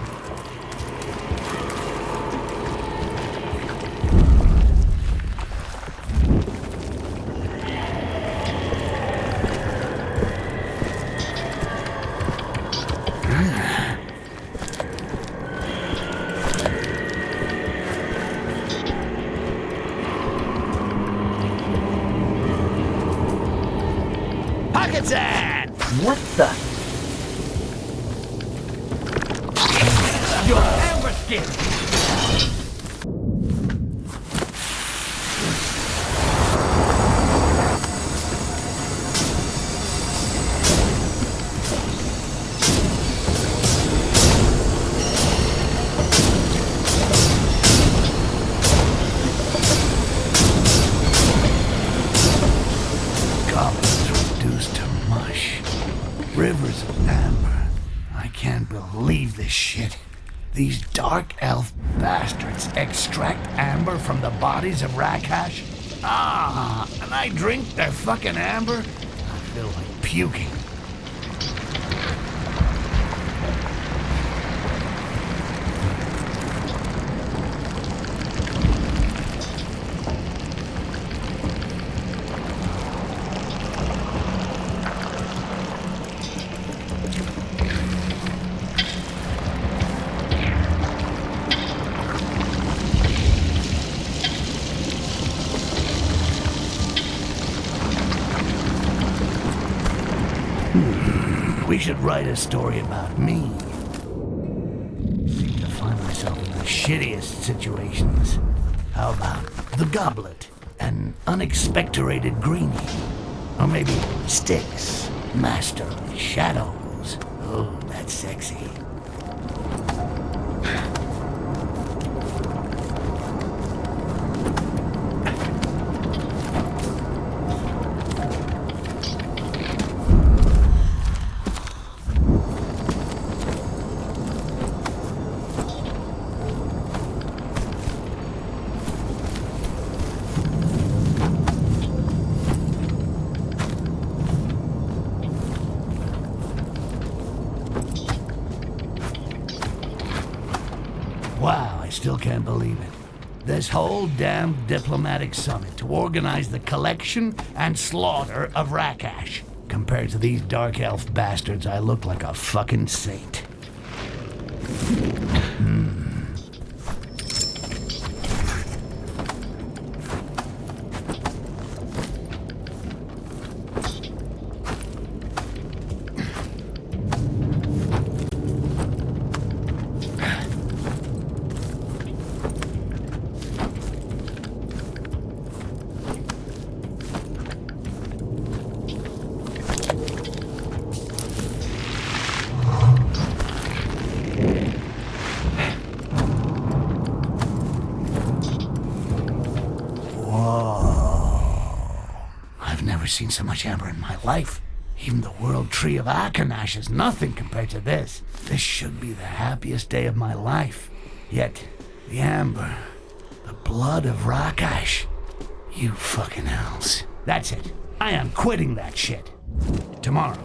What the?
Your amber skin!
Rivers of amber. I can't believe this shit. These dark elf bastards extract amber from the bodies of Rakash? And I drink their fucking amber? I feel like puking. We should write a story about me. Seem to find myself in the shittiest situations. How about the goblet, an unexpectorated greenie? Or maybe STYX, master of shadows. Oh, that's sexy. Wow, I still can't believe it. This whole damn diplomatic summit to organize the collection and slaughter of Rakash. Compared to these dark elf bastards, I look like a fucking saint. Seen so much amber in my life. Even the World Tree of Akanash is nothing compared to this. This should be the happiest day of my life. Yet, the amber, the blood of Rakash, You fucking hells. That's it. I am quitting that shit. Tomorrow.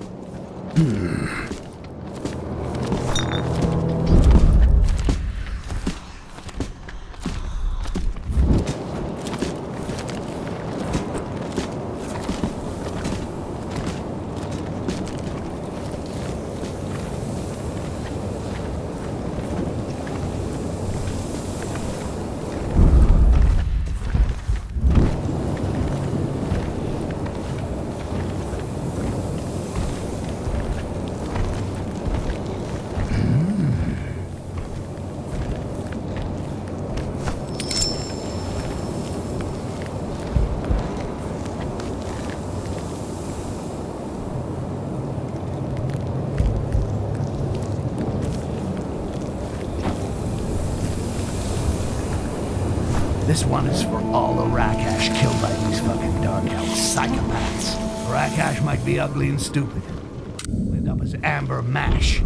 This one is for all the Rakash killed by these fucking Dark Elf psychopaths. Rakash might be ugly and stupid. We'll end up as amber mash.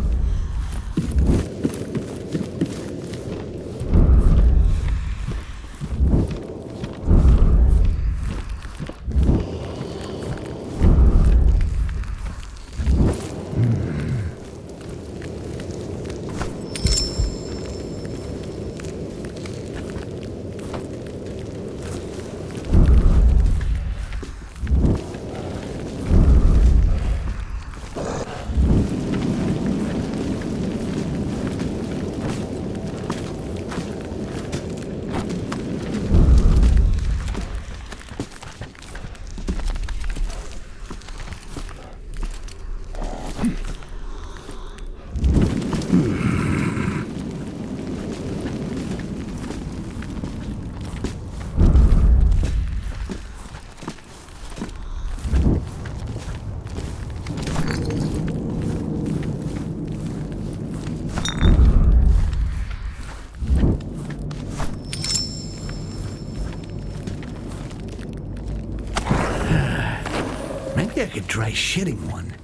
Maybe I could try shitting one.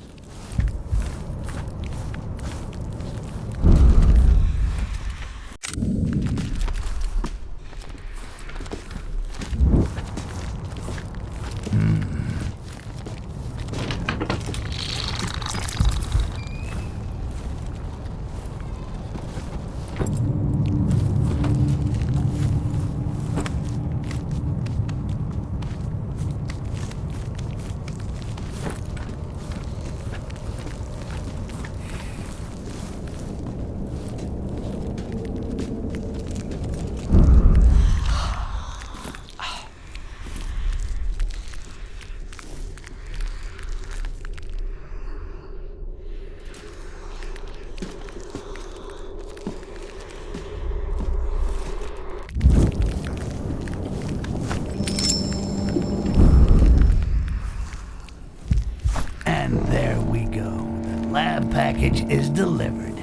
Package is delivered.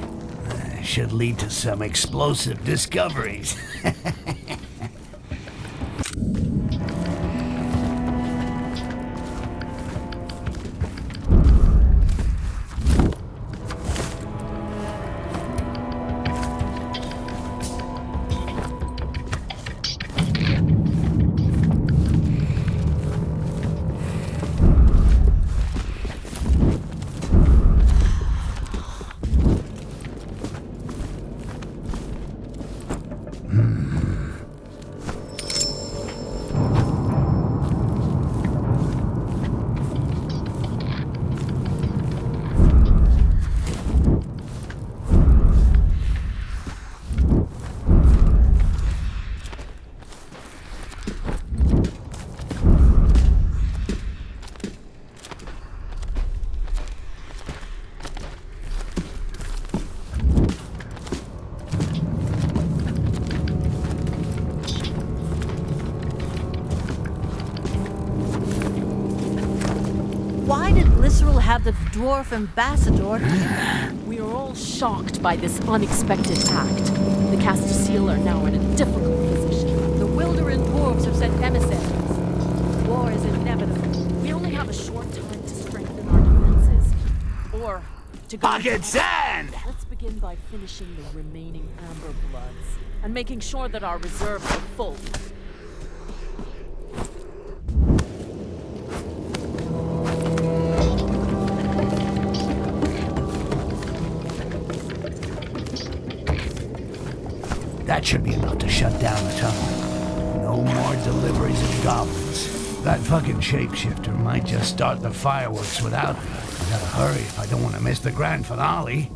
Should lead to some explosive discoveries.
Have the dwarf ambassador.
We are all shocked by this unexpected act. The Castasiel are now in a difficult position.
The Wilderin dwarves have sent emissaries. War is inevitable.
We only have a short time to strengthen our defenses. Or to go...
Pocket sand!
Let's begin by finishing the remaining amber bloods and making sure that our reserves are full.
That should be enough to shut down the tunnel. No more deliveries of goblins. That fucking shapeshifter might just start the fireworks without me. I gotta hurry if I don't want to miss the grand finale.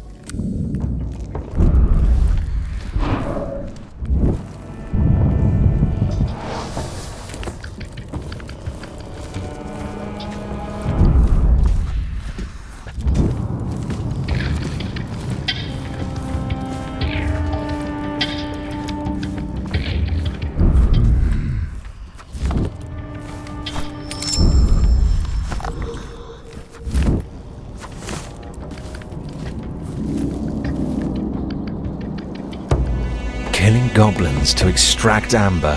Killing goblins to extract amber.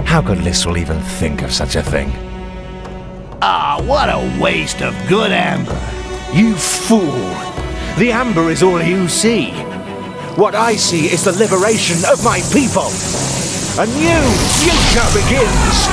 How could Lysrel even think of such a thing?
Ah, what a waste of good amber.
You fool! The amber is all you see. What I see is the liberation of my people. A new future begins!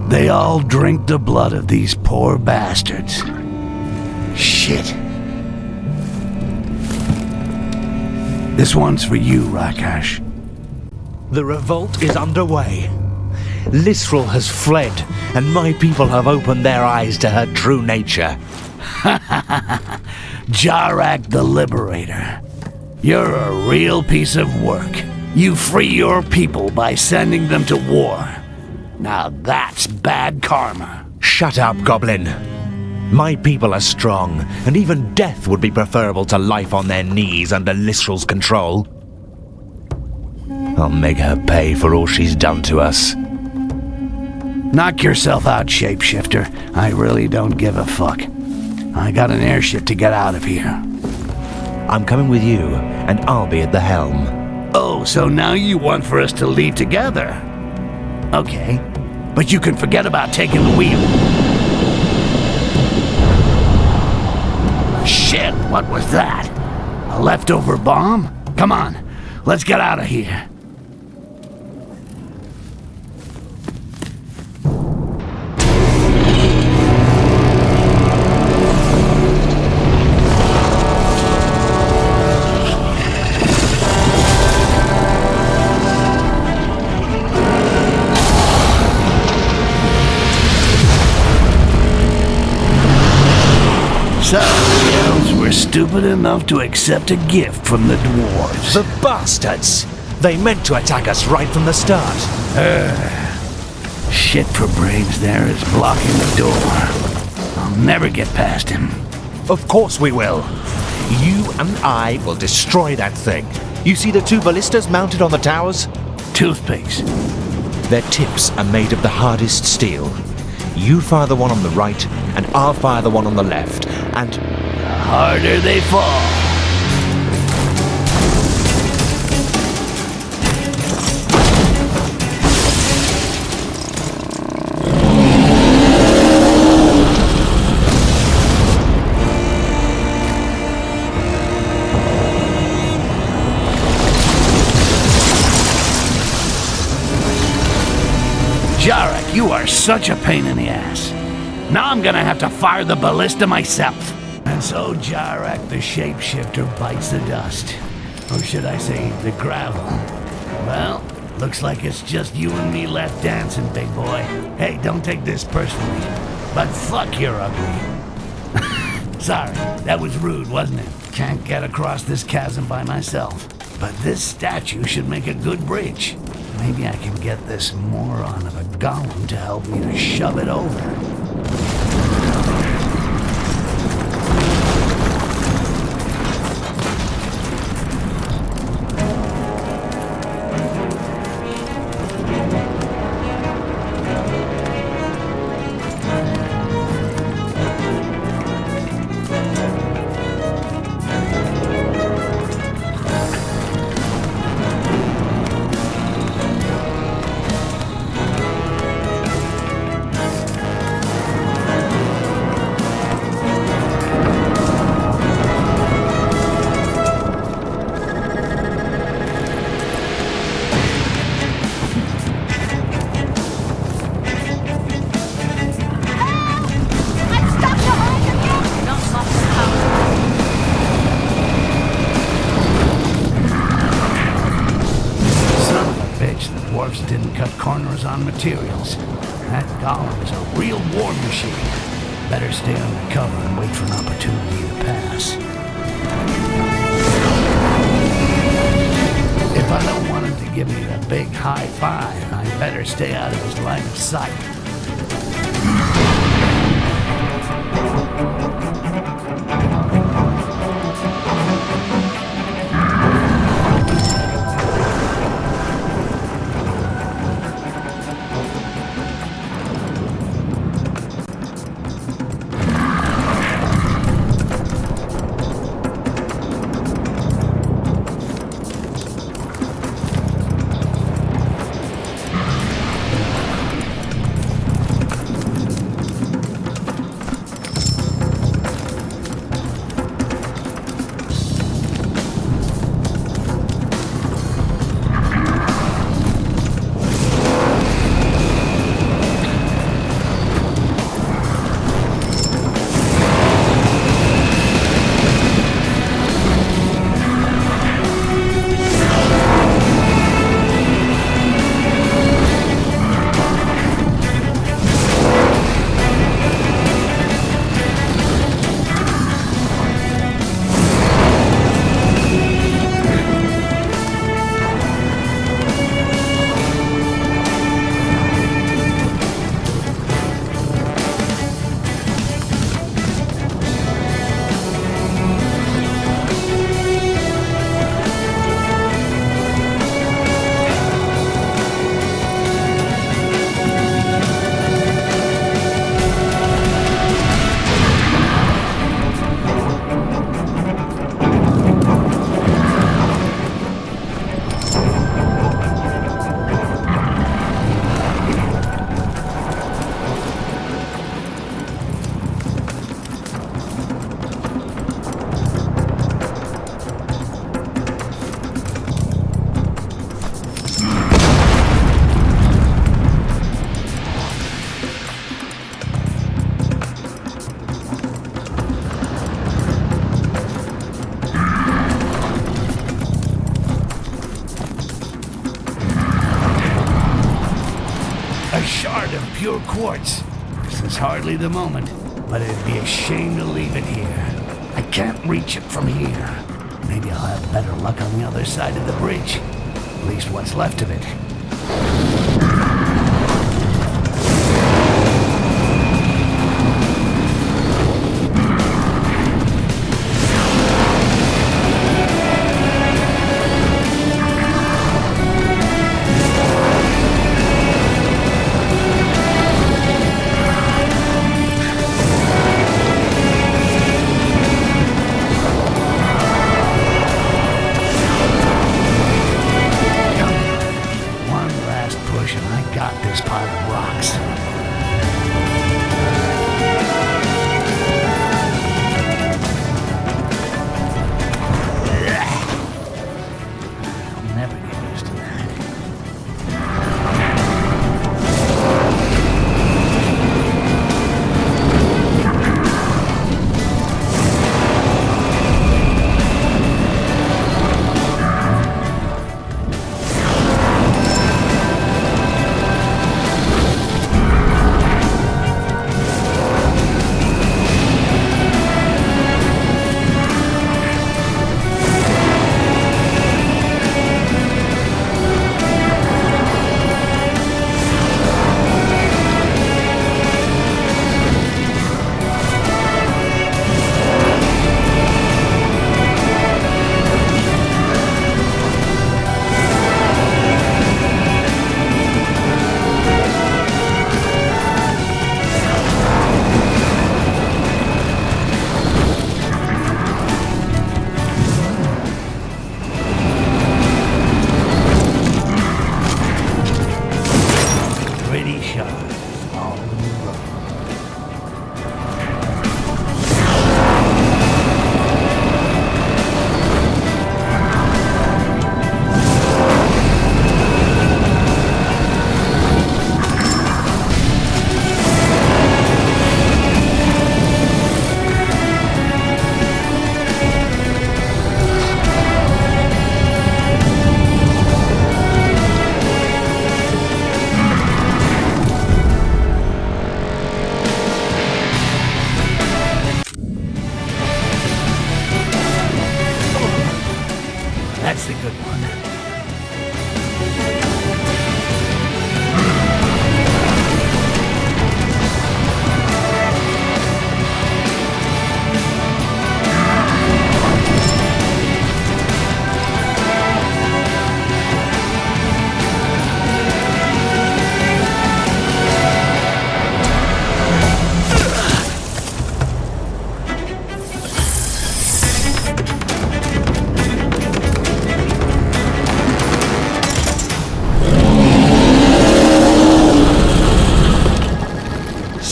They all drink the blood of these poor bastards. Shit. This one's for you, Rakash.
The revolt is underway. Lysrel has fled, and my people have opened their eyes to her true nature.
Jarak the Liberator. You're a real piece of work. You free your people by sending them to war. Now that's bad karma.
Shut up, Goblin. My people are strong, and even death would be preferable to life on their knees under Lysrel's control. I'll make her pay for all she's done to us.
Knock yourself out, shapeshifter. I really don't give a fuck. I got an airship to get out of here.
I'm coming with you, and I'll be at the helm.
Oh, so now you want for us to leave together? Okay, but you can forget about taking the wheel. Shit, what was that? A leftover bomb? Come on, let's get out of here. So, the elves were stupid enough to accept a gift from the dwarves.
The bastards! They meant to attack us right from the start.
Shit for brains there is blocking the door. I'll never get past him.
Of course we will. You and I will destroy that thing. You see the two ballistas mounted on the towers?
Toothpicks.
Their tips are made of the hardest steel. You fire the one on the right, and I'll fire the one on the left, and...
the harder they fall. Jarak, you are such a pain in the ass. Now I'm gonna have to fire the ballista myself. And so Jarak the shapeshifter bites the dust. Or should I say, the gravel. Well, looks like it's just you and me left dancing, big boy. Hey, don't take this personally, but fuck, you're ugly. Sorry, that was rude, wasn't it? Can't get across this chasm by myself. but this statue should make a good bridge. Maybe I can get this moron of a golem to help me to shove it over. Materials. That golem is a real war machine. Better stay under cover and wait for an opportunity to pass. If I don't want him to give me the big high five, I better stay out of his line of sight. Pure quartz. This is hardly the moment, but it'd be a shame to leave it here. I can't reach it from here. Maybe I'll have better luck on the other side of the bridge. At least what's left of it.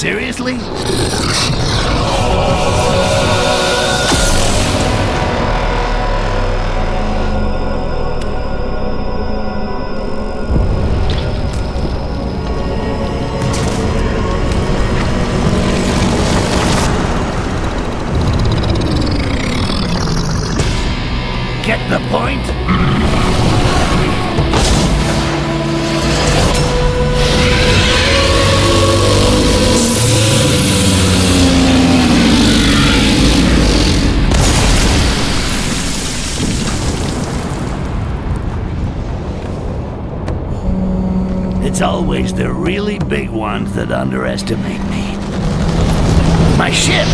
Seriously? Get the point? It's always the really big ones that underestimate me. My ship!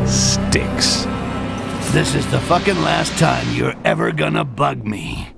STYX.
This is the fucking last time you're ever gonna bug me.